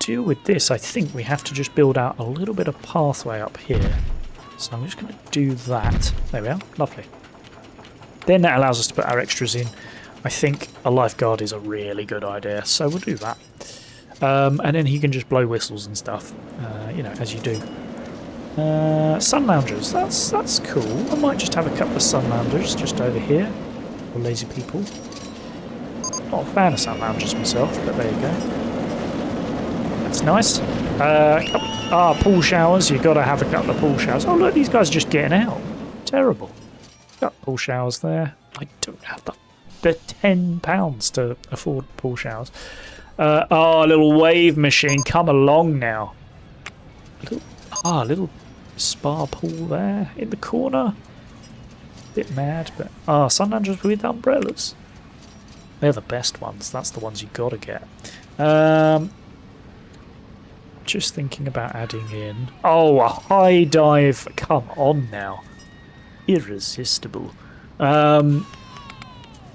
deal with this, I think we have to just build out a little bit of pathway up here. So I'm just going to do that. There we are, lovely. Then that allows us to put our extras in. I think a lifeguard is a really good idea, so we'll do that. And then he can just blow whistles and stuff, you know, as you do. Sun loungers, that's cool. I might just have a couple of sun loungers just over here. For lazy people. Not a fan of sun loungers myself, but there you go. That's nice. Pool showers. You've got to have a couple of pool showers. Oh look, these guys are just getting out. Terrible. Got pool showers there. I don't have the £10 to afford pool showers. A little wave machine. Come along now. A little spa pool there in the corner. Bit mad, but sun loungers with umbrellas. They're the best ones. That's the ones you got to get. Just thinking about adding in. Oh, a high dive. Come on now. Irresistible.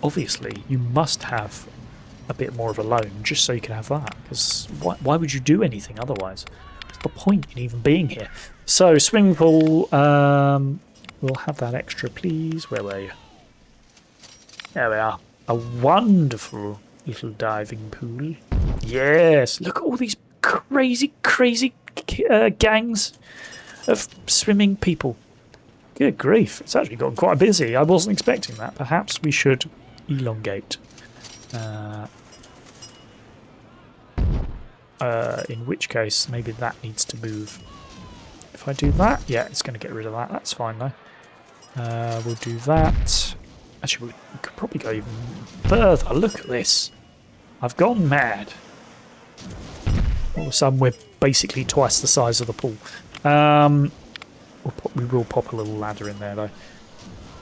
Obviously, you must have a bit more of a loan just so you can have that. Because why would you do anything otherwise? What's the point in even being here? So, swimming pool. We'll have that extra, please. Where were you? There we are. A wonderful little diving pool. Yes. Look at all these crazy gangs of swimming people. Good grief. It's actually gotten quite busy. I wasn't expecting that. Perhaps we should elongate. In which case, maybe that needs to move. If I do that, yeah, it's going to get rid of that. That's fine, though. We'll do that. Actually, we could probably go even further. Look at this. I've gone mad. All of a sudden, we're basically twice the size of the pool. We will pop a little ladder in there, though.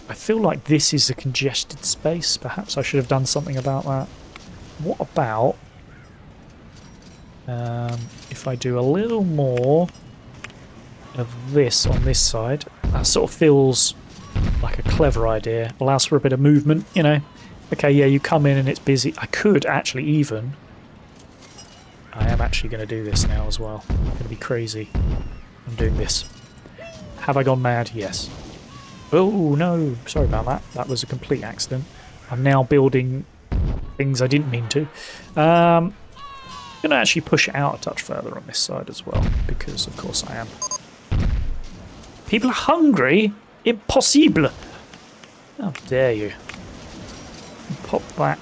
I feel like this is a congested space. Perhaps I should have done something about that. What about if I do a little more of this on this side? That sort of feels like a clever idea. Allows for a bit of movement, you know. Okay, yeah, you come in and it's busy. I could actually even... I am actually going to do this now as well. I'm going to be crazy. I'm doing this. Have I gone mad? Yes. Oh, no. Sorry about that. That was a complete accident. I'm now building things I didn't mean to. I'm going to actually push it out a touch further on this side as well, because, of course, I am. People are hungry? Impossible! How dare you. Pop that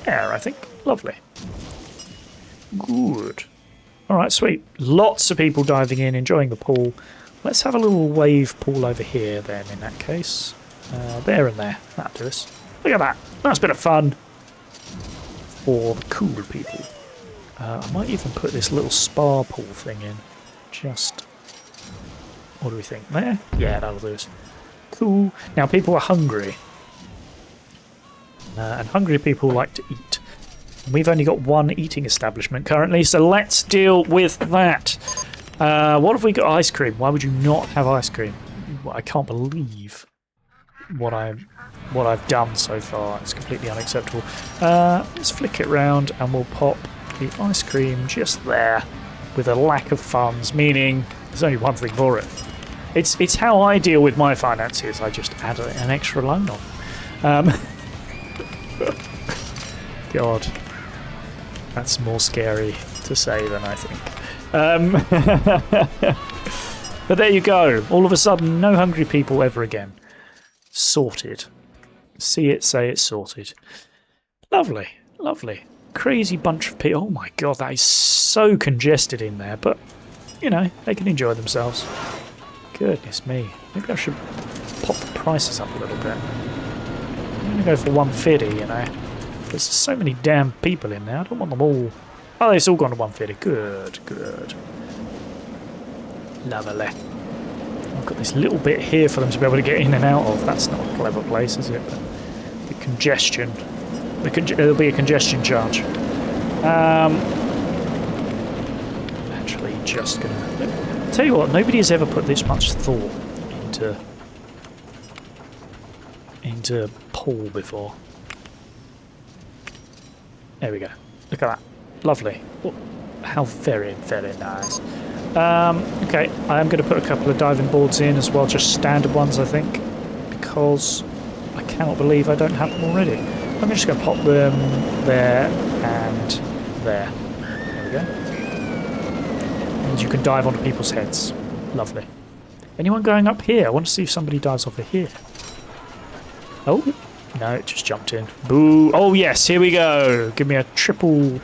there, I think. Lovely. Good. Alright, sweet. Lots of people diving in, enjoying the pool. Let's have a little wave pool over here then, in that case. There and there. That'll do us. Look at that. Nice bit of fun. For the cool people. I might even put this little spa pool thing in. Just What do we think? There? Yeah, that'll do us. Cool. Now, people are hungry. And hungry people like to eat. We've only got one eating establishment currently, so let's deal with that. What have we got? Ice cream. Why would you not have ice cream? I can't believe what I've done so far. It's completely unacceptable. Let's flick it round and we'll pop the ice cream just there with a lack of funds, meaning there's only one thing for it. It's how I deal with my finances. I just add an extra loan on. God, that's more scary to say than I think. But there you go. All of a sudden, no hungry people ever again. Sorted. See it, say it's sorted. Lovely, lovely. Crazy bunch of people. Oh my god, that is so congested in there. But, you know, they can enjoy themselves. Goodness me. Maybe I should pop the prices up a little bit. I'm going to go for 150, you know. There's so many damn people in there. I don't want them all. Oh, it's all gone to 150. Good, good. Lovely. I've got this little bit here for them to be able to get in and out of. That's not a clever place, is it? The congestion. There'll be a congestion charge. Actually, just gonna tell you what. Nobody has ever put this much thought into Paul before. There we go. Look at that. Lovely. Oh, how very, very nice. Okay, I am going to put a couple of diving boards in as well, just standard ones, I think, because I cannot believe I don't have them already. I'm just going to pop them there and there. There we go. And you can dive onto people's heads. Lovely. Anyone going up here? I want to see if somebody dives off of here. Oh, no, it just jumped in. Boo. Oh, yes, here we go. Give me a triple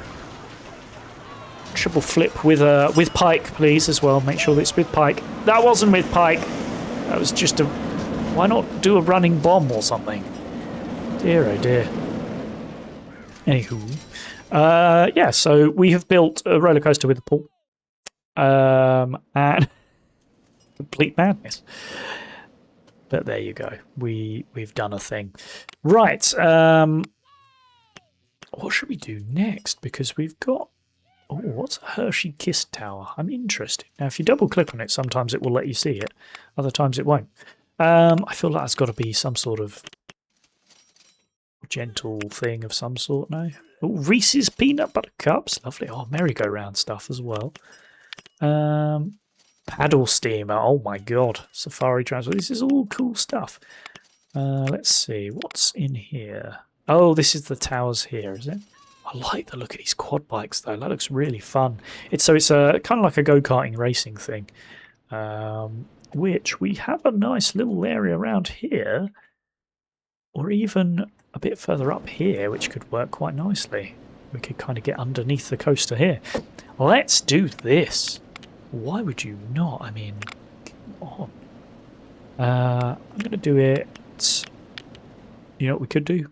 flip with pike, please, as well. Make sure that it's with pike. That wasn't with pike. That was just a... Why not do a running bomb or something? Dear, oh dear. Anywho. Yeah, so we have built a roller coaster with a pool. And... complete madness. But there you go. We've done a thing. Right. What should we do next? Because we've got... Oh, what's a Hershey Kiss Tower? I'm interested. Now, if you double click on it, sometimes it will let you see it. Other times it won't. I feel like that's got to be some sort of gentle thing of some sort, no? Oh, Reese's Peanut Butter Cups. Lovely. Oh, merry-go-round stuff as well. Paddle steamer. Oh, my God. Safari transport. This is all cool stuff. Let's see. What's in here? Oh, this is the towers here, is it? I like the look of these quad bikes, though. That looks really fun. It's a kind of like a go-karting racing thing, which we have a nice little area around here, or even a bit further up here, which could work quite nicely. We could kind of get underneath the coaster here. Let's do this. Why would you not? I mean, come on. I'm going to do it... You know what we could do?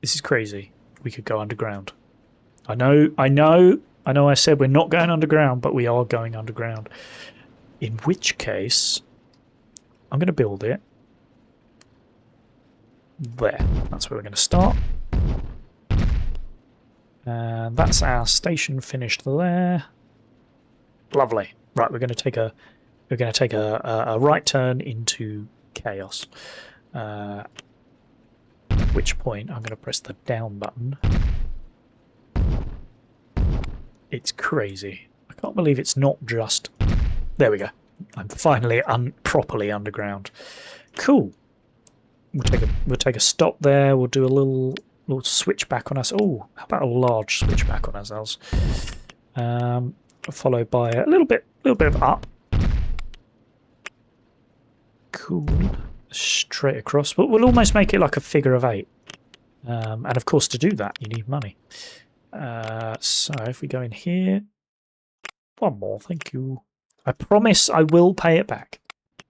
This is crazy. We could go underground. I know I said we're not going underground, but we are going underground. In which case, I'm going to build it. There. That's where we're going to start. And that's our station finished there. Lovely. Right, we're going to take a right turn into chaos. At which point I'm going to press the down button. It's crazy. I can't believe it's not just... There we go. I'm finally properly underground. Cool. We'll take a stop there. We'll do a little switchback on us. Oh, how about a large switchback on ourselves? Followed by a little bit of up. Cool. Straight across. But we'll almost make it like a figure of 8. And of course, to do that, you need money. So if we go in here, one more, thank you. I promise I will pay it back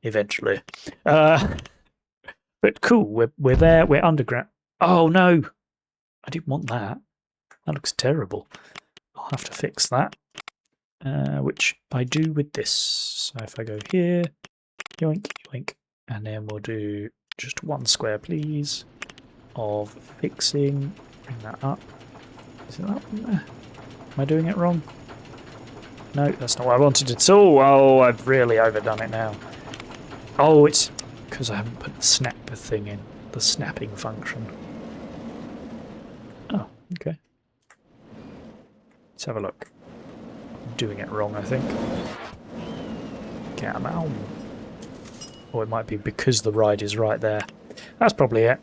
eventually. But cool, we're there, we're underground. Oh no, I didn't want that. That looks terrible. I'll have to fix that, which I do with this. So if I go here, Yoink, yoink. And then we'll do just 1 square, please, of fixing. Bring that up. Is it up in there? Am I doing it wrong? No, that's not what I wanted at all. Oh, I've really overdone it now. Oh, it's because I haven't put the snapper thing in. The snapping function. Oh, okay. Let's have a look. I'm doing it wrong, I think. Get 'em out. Or it might be because the ride is right there. That's probably it.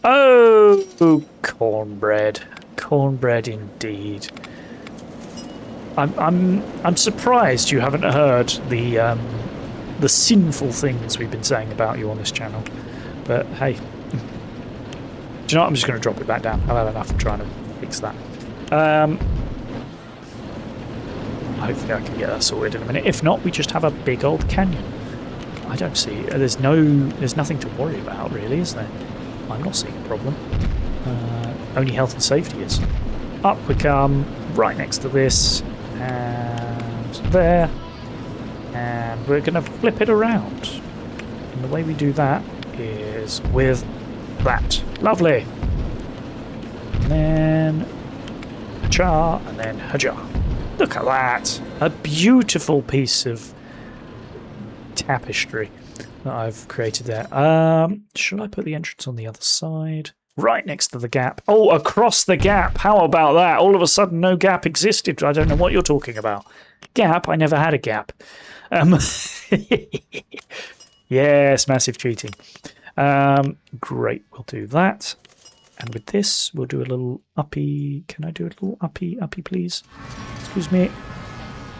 Oh, cornbread. Cornbread indeed. I'm surprised you haven't heard the sinful things we've been saying about you on this channel. But hey. Do you know what? I'm just going to drop it back down. I've had enough of trying to fix that. Hopefully I can get that sorted in a minute. If not, we just have a big old canyon. I don't see... There's nothing to worry about, really, is there? I'm not seeing a problem. Only health and safety is. Up we come, right next to this, and there. And we're going to flip it around. And the way we do that is with that. Lovely. And then hacha, and then haja. Look at that. A beautiful piece of tapestry that I've created there. Should I put the entrance on the other side? Right next to the gap. Oh, across the gap. How about that? All of a sudden, no gap existed. I don't know what you're talking about. Gap? I never had a gap. Yes, massive cheating. Great, we'll do that. And with this, we'll do a little uppy. Can I do a little uppy, please? Excuse me.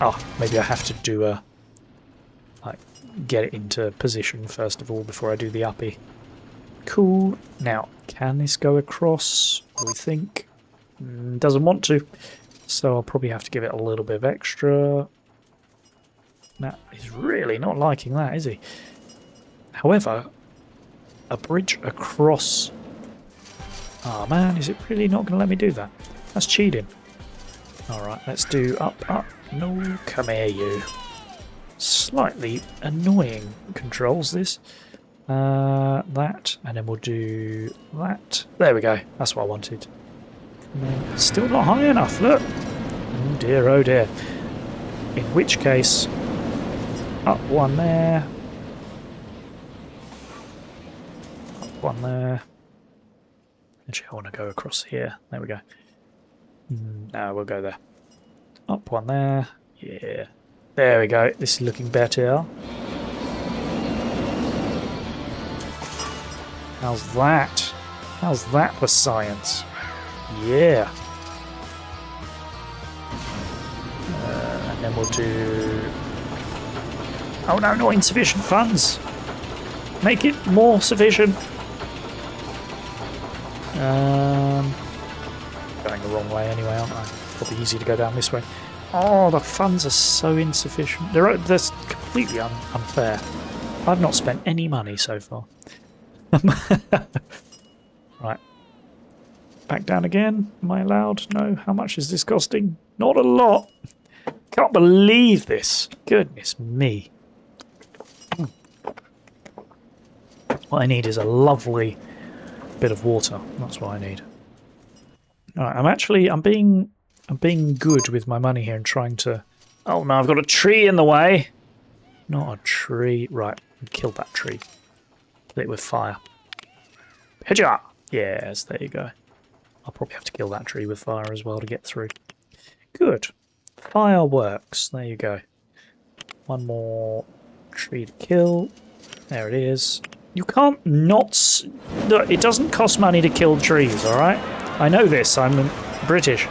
Oh, maybe I have to do a... like, get it into position first of all before I do the uppy. Cool. Now, can this go across? We think. Doesn't want to. So I'll probably have to give it a little bit of extra. Matt is really not liking that, is he? However, a bridge across... Oh man, is it really not going to let me do that? That's cheating. Alright, let's do up, up. No, come here, you. Slightly annoying controls, this. That, and then we'll do that. There we go. That's what I wanted. Still not high enough, look. Oh dear, oh dear. In which case, up one there. Up one there. Actually, I want to go across here. There we go. No, we'll go there. Up one there. Yeah. There we go. This is looking better. How's that? How's that for science? Yeah. And then we'll do... Oh no, not insufficient funds. Make it more sufficient. Going the wrong way anyway, aren't I? Probably easy to go down this way. Oh, the funds are so insufficient. That's completely unfair. I've not spent any money so far. Right. Back down again. Am I allowed? No. How much is this costing? Not a lot. Can't believe this. Goodness me. What I need is a lovely bit of water. That's what I need. Alright, I'm being good with my money here and trying to... Oh no, I've got a tree in the way. Not a tree. Right, killed that tree. Lit it with fire. Hijah! Yes, there you go. I'll probably have to kill that tree with fire as well to get through. Good. Fireworks. There you go. One more tree to kill. There it is. You can't not... Look, it doesn't cost money to kill trees, alright? I know this. I'm British.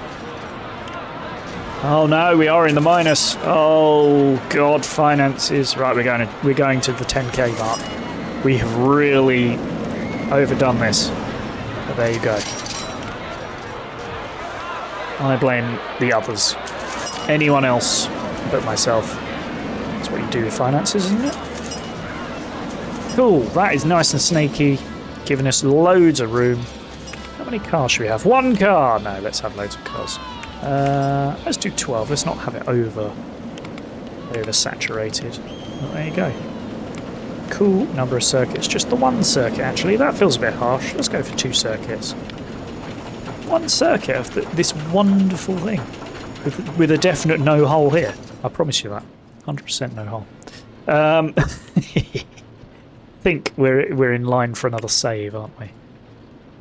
Oh no, we are in the minus. Oh god, finances. Right, we're going to the 10k mark. We have really overdone this. But there you go. I blame the others. Anyone else but myself. That's what you do with finances, isn't it? Cool, that is nice and snaky, giving us loads of room. How many cars should we have? 1 car! No, let's have loads of cars. Let's do 12. Let's not have it oversaturated. Well, there you go. Cool number of circuits. Just the one circuit, actually. That feels a bit harsh. Let's go for 2 circuits. One circuit of this wonderful thing. With a definite no hole here. I promise you that. 100% no hole. I think we're in line for another save, aren't we?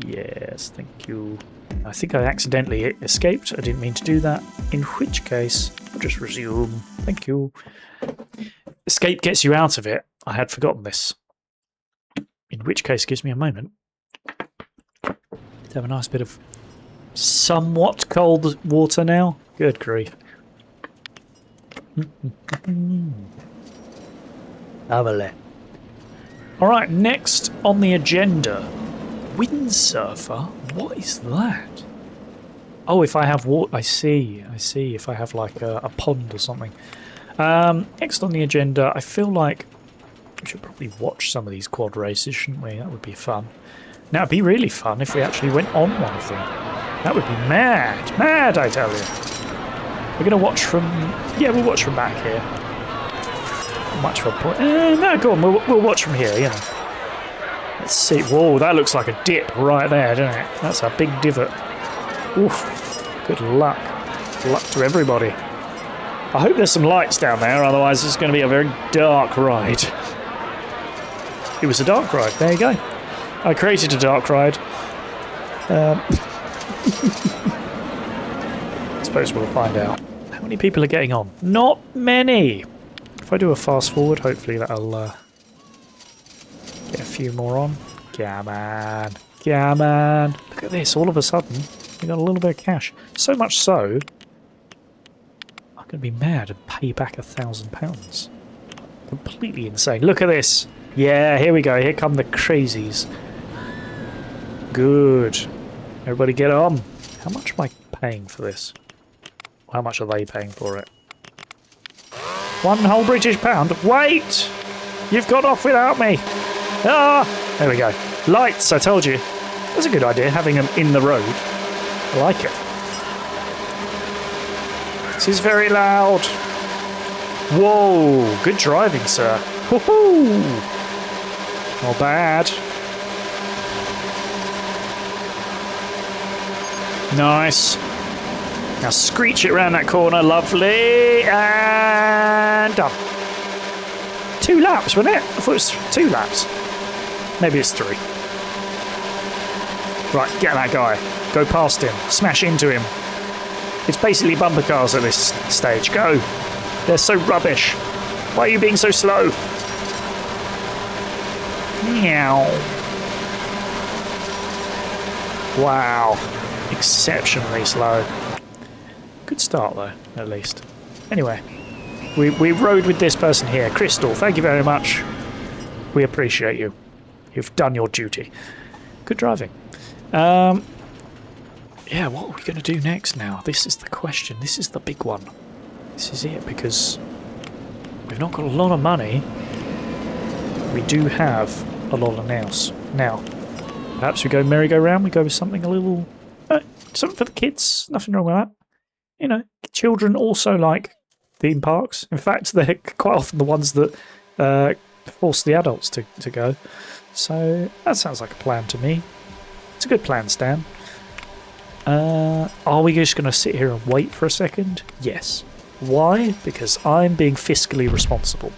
Yes, thank you. I think I accidentally escaped. I didn't mean to do that. In which case, I'll just resume. Thank you. Escape gets you out of it. I had forgotten this. In which case, gives me a moment to have a nice bit of somewhat cold water now. Good grief. Lovely. Alright, next on the agenda. Windsurfer? What is that? Oh, if I have water. I see. If I have like a pond or something. Next on the agenda, I feel like we should probably watch some of these quad races, shouldn't we? That would be fun. Now, it'd be really fun if we actually went on one of them. That would be mad. Mad, I tell you. We're going to watch from... Yeah, we'll watch from back here. Much of a point. No, go on. We'll watch from here, you know. Let's see. Whoa, that looks like a dip right there, doesn't it? That's a big divot. Oof. Good luck. Good luck to everybody. I hope there's some lights down there, otherwise it's going to be a very dark ride. It was a dark ride. There you go. I created a dark ride. I suppose we'll find out. How many people are getting on? Not many. If I do a fast forward, hopefully that'll get a few more on. Come on. Come on. Look at this. All of a sudden, we got a little bit of cash. So much so, I'm going to be mad and pay back £1,000. Completely insane. Look at this. Yeah, here we go. Here come the crazies. Good. Everybody get on. How much am I paying for this? How much are they paying for it? £1 whole British pound. Wait! You've got off without me. Ah! There we go. Lights, I told you. That's a good idea, having them in the road. I like it. This is very loud. Whoa! Good driving, sir. Woohoo! Not bad. Nice. Now screech it around that corner. Lovely. And done. 2 laps, wasn't it? I thought it was 2 laps. Maybe it's 3. Right, get that guy. Go past him. Smash into him. It's basically bumper cars at this stage. Go. They're so rubbish. Why are you being so slow? Meow. Wow. Exceptionally slow. Good start though, at least. Anyway, we rode with this person here. Crystal, thank you very much. We appreciate you. You've done your duty. Good driving. Yeah, what are we going to do next now? This is the question. This is the big one. This is it, because we've not got a lot of money. We do have a lot of nails. Now, perhaps we go merry-go-round. We go with something a little... something for the kids. Nothing wrong with that. You know, children also like theme parks. In fact, they're quite often the ones that force the adults to go. So that sounds like a plan to me. It's a good plan, Stan. Are we just going to sit here and wait for a second? Yes. Why? Because I'm being fiscally responsible.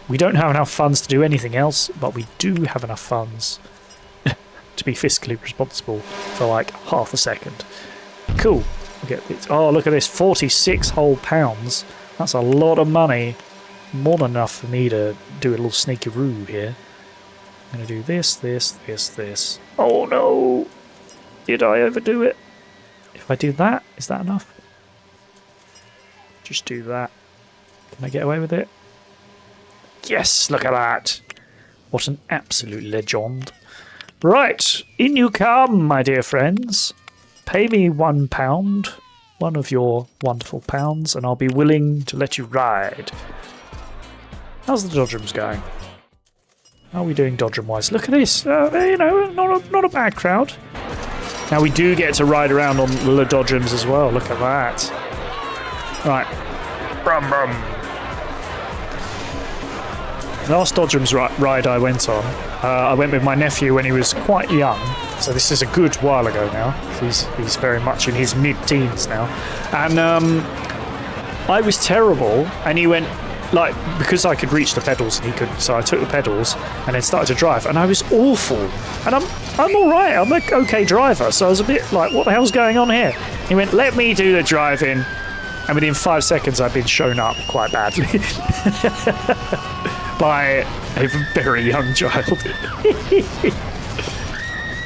We don't have enough funds to do anything else, but we do have enough funds to be fiscally responsible for like half a second. Cool. We'll get this. Oh, look at this. 46 whole pounds. That's a lot of money. More than enough for me to do a little sneaky-roo here. I'm going to do this, this, this, this. Oh no! Did I overdo it? If I do that, is that enough? Just do that. Can I get away with it? Yes, look at that. What an absolute legend. Right, in you come, my dear friends. Pay me £1, one of your wonderful pounds, and I'll be willing to let you ride. How's the Dodgems going? How are we doing Dodgem-wise? Look at this. You know, not a bad crowd. Now we do get to ride around on the Dodgems as well. Look at that. Right. Brum, brum. Last Dodgems ride I went on, I went with my nephew when he was quite young, so this is a good while ago now. He's very much in his mid-teens now, and I was terrible, and he went, like, because I could reach the pedals and he couldn't, so I took the pedals and then started to drive, and I was awful. And I'm all right, I'm an okay driver, so I was a bit like, what the hell's going on here? He went, let me do the driving, and within 5 seconds I'd been shown up quite badly by a very young child.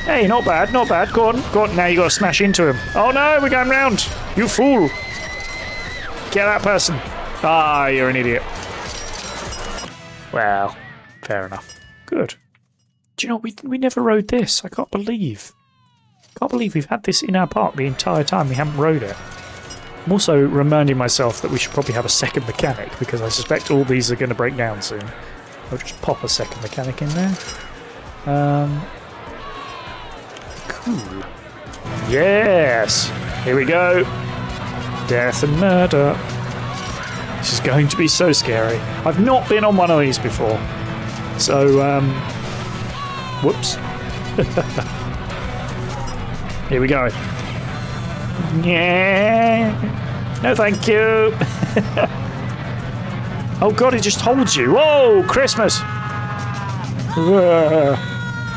Hey, not bad, not bad. Go on, now you got to smash into him. Oh no, we're going round. You fool. Get that person. Ah, you're an idiot. Well, fair enough. Good. Do you know, we never rode this. I can't believe we've had this in our park the entire time. We haven't rode it. I'm also reminding myself that we should probably have a second mechanic, because I suspect all these are going to break down soon. I'll just pop a second mechanic in there. Cool. Yes! Here we go. Death and murder. This is going to be so scary. I've not been on one of these before. So, whoops. Here we go. Yeah. No, thank you. Oh god, it just holds you. Whoa, Christmas.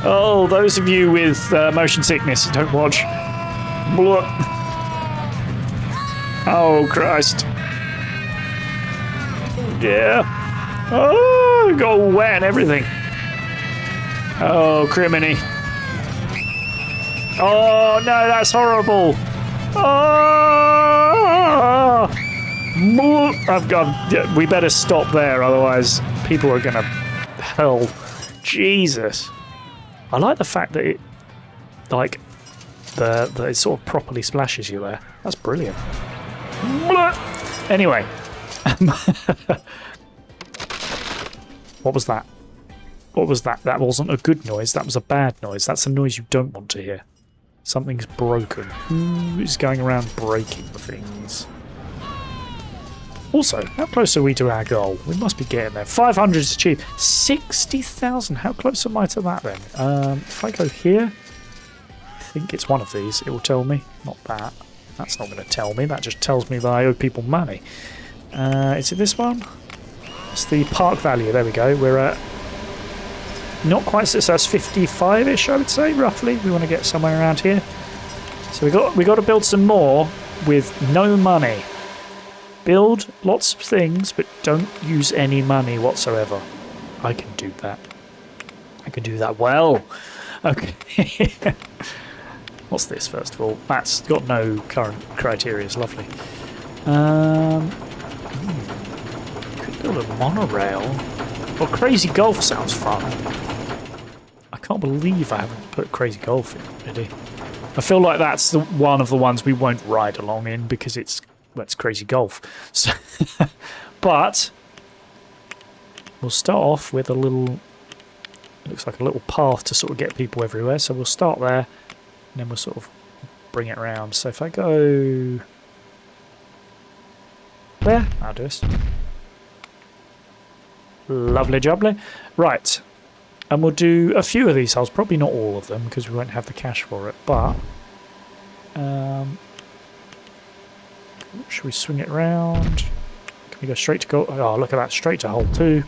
Oh, those of you with motion sickness, don't watch. Blah. Oh, Christ. Yeah. Oh, got all wet and everything. Oh, criminy. Oh, no, that's horrible. Oh! I've gone. We better stop there, otherwise people are gonna hell. Jesus. I like the fact that it, like, that it sort of properly splashes you there. That's brilliant. Anyway. What was that? What was that? That wasn't a good noise. That was a bad noise. That's a noise you don't want to hear. Something's broken. Who is going around breaking things? Also, how close are we to our goal? We must be getting there. 500 is achieved. 60,000. How close am I to that then? If I go here, I think it's one of these. It will tell me. Not that. That's not going to tell me. That just tells me that I owe people money. Is it this one? It's the park value. There we go. We're at not quite, so that's 55-ish, I would say, roughly. We want to get somewhere around here. So we got to build some more with no money. Build lots of things, but don't use any money whatsoever. I can do that. I can do that well. Okay. What's this, first of all? That's got no current criteria. It's lovely. Could build a monorail. Well, Crazy Golf sounds fun. I can't believe I haven't put Crazy Golf in, really. I feel like that's one of the ones we won't ride along in because it's Crazy Golf. So, but we'll start off with a little, looks like a little path to sort of get people everywhere. So we'll start there, and then we'll sort of bring it around. So if I go there, I'll do this. Lovely jubbly. Right. And we'll do a few of these holes, probably not all of them because we won't have the cash for it, but should we swing it round? Can we go straight to goal? Oh, look at that, straight to hole 2.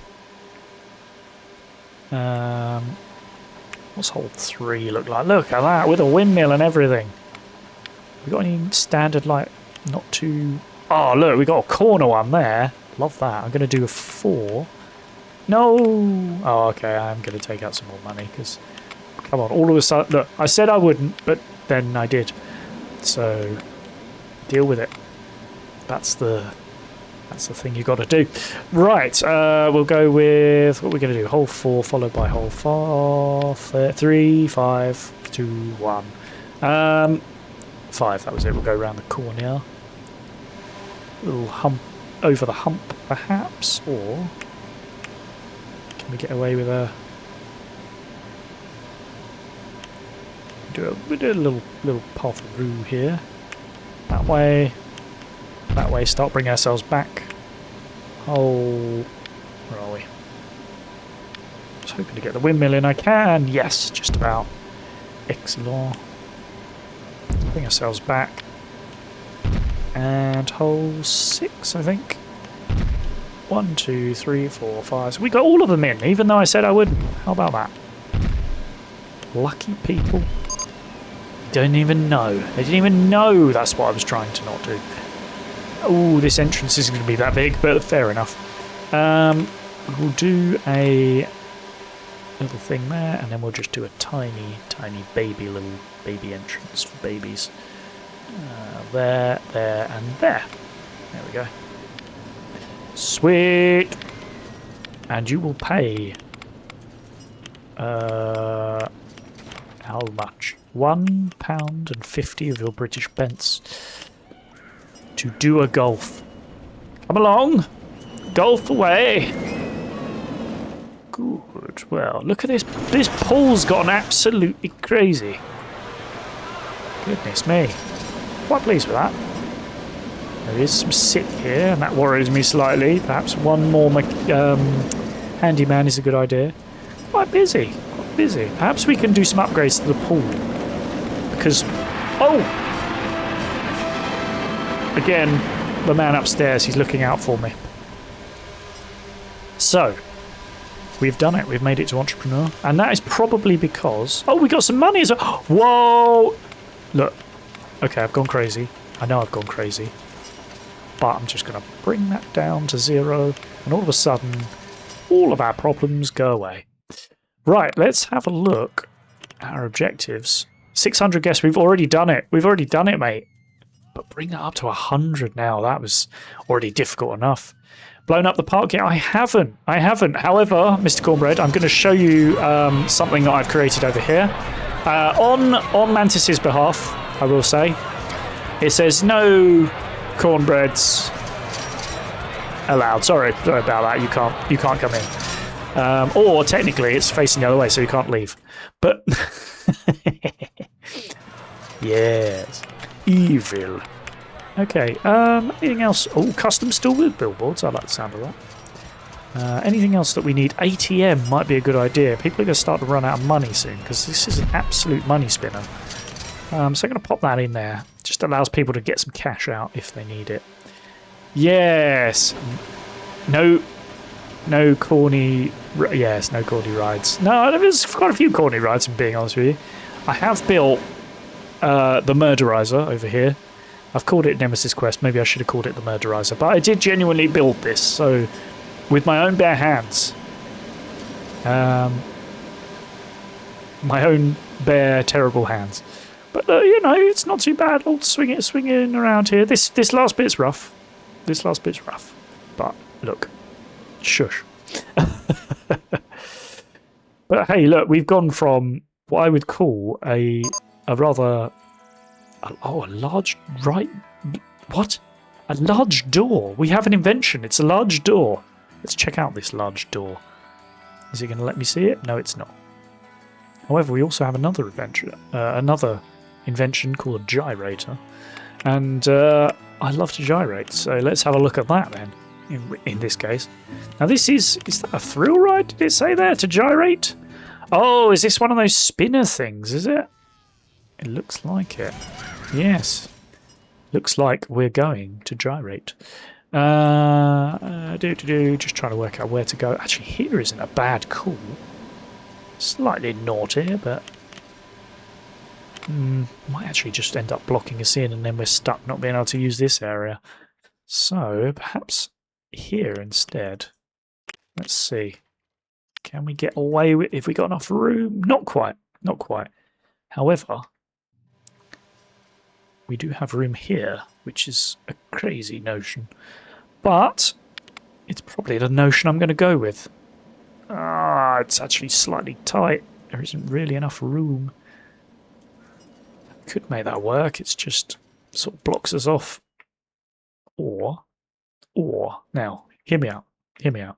What's hole 3 look like? Look at that, with a windmill and everything. We got any standard, like, not too... Oh, look, we got a corner one there. Love that. I'm going to do a 4. No! Oh, okay, I'm going to take out some more money, because... Come on, all of a sudden... Look, I said I wouldn't, but then I did. So, deal with it. That's the thing you got to do. Right, we'll go with... What are we going to do? Hole 4, followed by hole 4, 3, 5, 2, 1. 5, that was it. We'll go around the corner. A little hump over the hump, perhaps, or... Can we get away with a... Do a little path through here. That way. That way. Start bringing ourselves back. Oh, where are we? was hoping to get the windmill in. I can. Yes, just about. Excellent. Bring ourselves back. And hole 6, I think. 1, 2, 3, 4, 5. So we got all of them in, even though I said I wouldn't. How about that? Lucky people. Don't even know. They didn't even know that's what I was trying to not do. Oh, this entrance isn't going to be that big, but fair enough. We'll do a little thing there, and then we'll just do a tiny, tiny little baby entrance for babies. There, and there. There we go. Sweet! And you will pay... how much? £1.50 of your British pence to do a golf. Come along! Golf away! Good. Well, look at this. This pool's gotten absolutely crazy. Goodness me. Quite pleased with that. There is some sick here, and that worries me slightly. Perhaps one more handyman is a good idea. Quite busy. Quite busy. Perhaps we can do some upgrades to the pool. Because... oh! Again, the man upstairs, he's looking out for me. So, we've done it. We've made it to entrepreneur. And that is probably because... oh, we got some money as well. Whoa! Look. Okay, I've gone crazy. I know I've gone crazy. But I'm just going to bring that down to 0. And all of a sudden, all of our problems go away. Right, let's have a look at our objectives. 600 guests. We've already done it. We've already done it, mate. But bring that up to 100 now. That was already difficult enough. Blown up the park yet? I haven't. However, Mr. Cornbread, I'm going to show you something that I've created over here. On Mantis's behalf, I will say, it says no cornbreads allowed. Sorry about that. You can't come in. Or technically, it's facing the other way, so you can't leave. But yes, evil. Okay. Anything else? Oh, custom still with billboards. I like the sound of that. Anything else that we need? ATM might be a good idea. People are going to start to run out of money soon because this is an absolute money spinner. So I'm going to pop that in there. Just allows people to get some cash out if they need it. Yes. No corny... yes, no corny rides. No, there's quite a few corny rides, if I'm being honest with you. I have built the Murderizer over here. I've called it Nemesis Quest. Maybe I should have called it the Murderizer. But I did genuinely build this, so with my own bare hands. My own bare, terrible hands. But, you know, it's not too bad. I'll swinging around here. This last bit's rough. This last bit's rough. But, look. Shush. But, hey, look, we've gone from what I would call a rather... oh, a large... right... what? A large door. We have an invention. It's a large door. Let's check out this large door. Is it going to let me see it? No, it's not. However, we also have another invention called a gyrator. And I love to gyrate, so let's have a look at that then, in this case. Now this is that a thrill ride, did it say there, to gyrate? Oh, is this one of those spinner things, is it? It looks like it. Yes. Looks like we're going to gyrate. Just trying to work out where to go. Actually, here isn't a bad call. Slightly naughty, but might actually just end up blocking us in, and then we're stuck not being able to use this area. So perhaps here instead. Let's see. Can we get away with? If we got enough room? Not quite. Not quite. However, we do have room here, which is a crazy notion. But it's probably the notion I'm going to go with. Ah, it's actually slightly tight. There isn't really enough room. Could make that work. It's just sort of blocks us off. Or now, hear me out. Hear me out.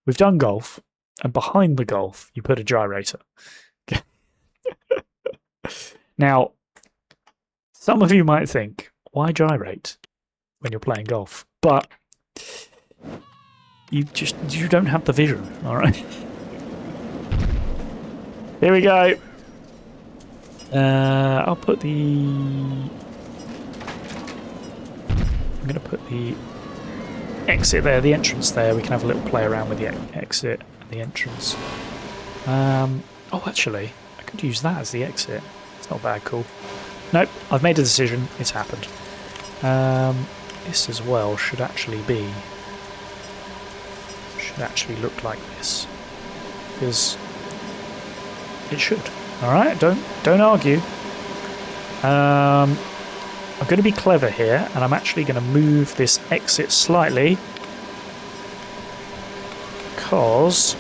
We've done golf, and behind the golf, you put a gyrator. Now, some of you might think, why gyrate when you're playing golf? But you don't have the vision, all right? Here we go. I'll put the... I'm going to put the exit there, the entrance there. We can have a little play around with the exit and the entrance. Oh, actually, I could use that as the exit. It's not bad, cool. Nope, I've made a decision. It's happened. This as well should actually look like this, because it should. All right, don't argue. I'm going to be clever here, and I'm actually going to move this exit slightly, because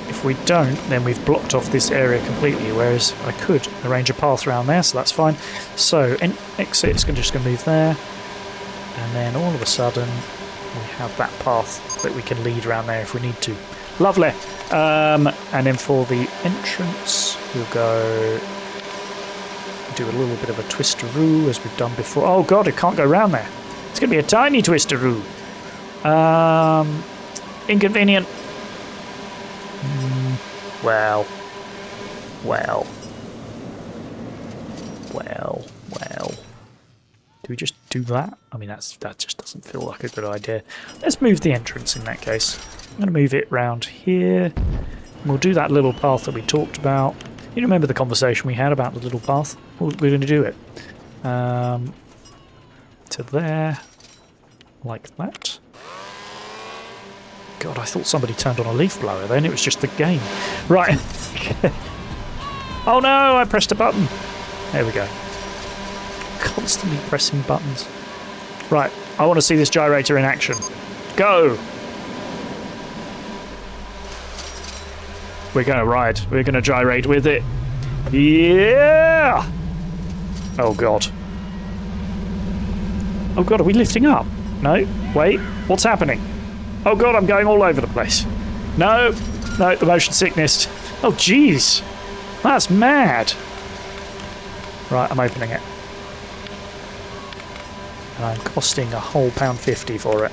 if we don't, then we've blocked off this area completely, whereas I could arrange a path around there, so that's fine. So exit is just going to move there, and then all of a sudden we have that path that we can lead around there if we need to. Lovely. And then for the entrance, we'll go do a little bit of a twisteroo as we've done before. Oh god, it can't go around there. It's going to be a tiny twisteroo. Inconvenient. Well. Do we just do that? I mean, that just doesn't feel like a good idea. Let's move the entrance in that case. I'm going to move it round here. We'll do that little path that we talked about. You remember the conversation we had about the little path? We're going to do it. To there. Like that. God, I thought somebody turned on a leaf blower then. It was just the game. Right. Oh no, I pressed a button. There we go. Constantly pressing buttons. Right, I want to see this gyrator in action. Go! We're going to ride. We're going to gyrate with it. Yeah! Oh god. Oh god, are we lifting up? No? Wait, what's happening? Oh god, I'm going all over the place. No, the motion sickness. Oh jeez, that's mad. Right, I'm opening it. And I'm costing a whole £1.50 for it.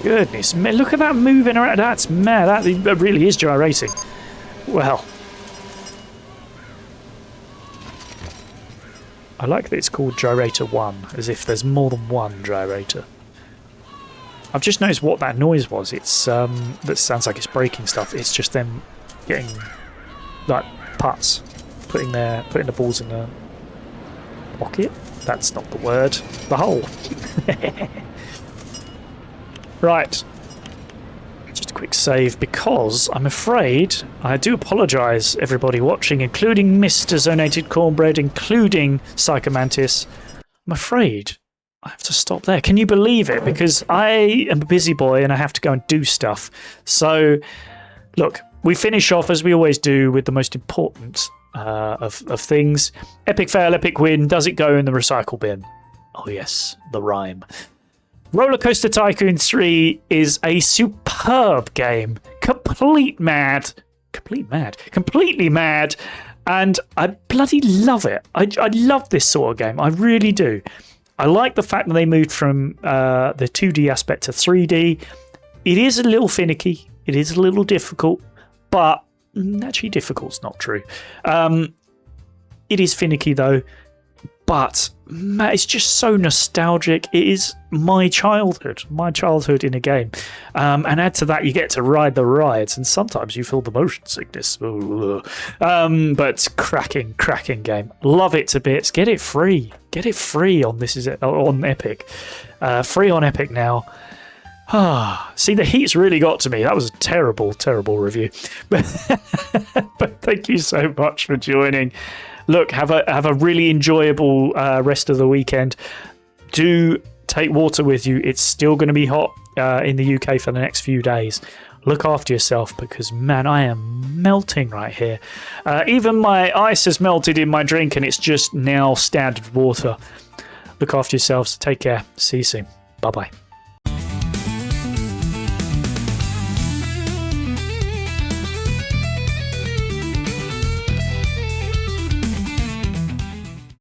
Goodness me, look at that moving around. That's mad. That really is gyrating. Well. I like that it's called Gyrator 1, as if there's more than one gyrator. I've just noticed what that noise was. It's that sounds like it's breaking stuff. It's just them getting like putts, putting the balls in the pocket. That's not the word. The hole. Right. Just a quick save, because I'm afraid, I do apologise everybody watching, including Mr. Zonated Cornbread, including Psychomantis. I'm afraid I have to stop there. Can you believe it? Because I am a busy boy and I have to go and do stuff. So, look, we finish off as we always do with the most important of things. Epic fail, epic win. Does it go in the recycle bin? Oh yes, the rhyme. Roller Coaster Tycoon 3 is a superb game. Completely mad. And I bloody love it. I love this sort of game. I really do. I like the fact that they moved from the 2D aspect to 3D. It is a little finicky. It is a little difficult. But actually, difficult's not true. It is finicky, though. But it's just so nostalgic. It is my childhood in a game. And add to that, you get to ride the rides, and sometimes you feel the motion sickness. But cracking game. Love it to bits. Get it free. On on Epic. Free on Epic now. See, the heat's really got to me. That was a terrible review. But thank you so much for joining. Look, have a really enjoyable rest of the weekend. Do take water with you. It's still going to be hot in the UK for the next few days. Look after yourself, because, man, I am melting right here. Even my ice has melted in my drink, and it's just now standard water. Look after yourselves. Take care. See you soon. Bye-bye.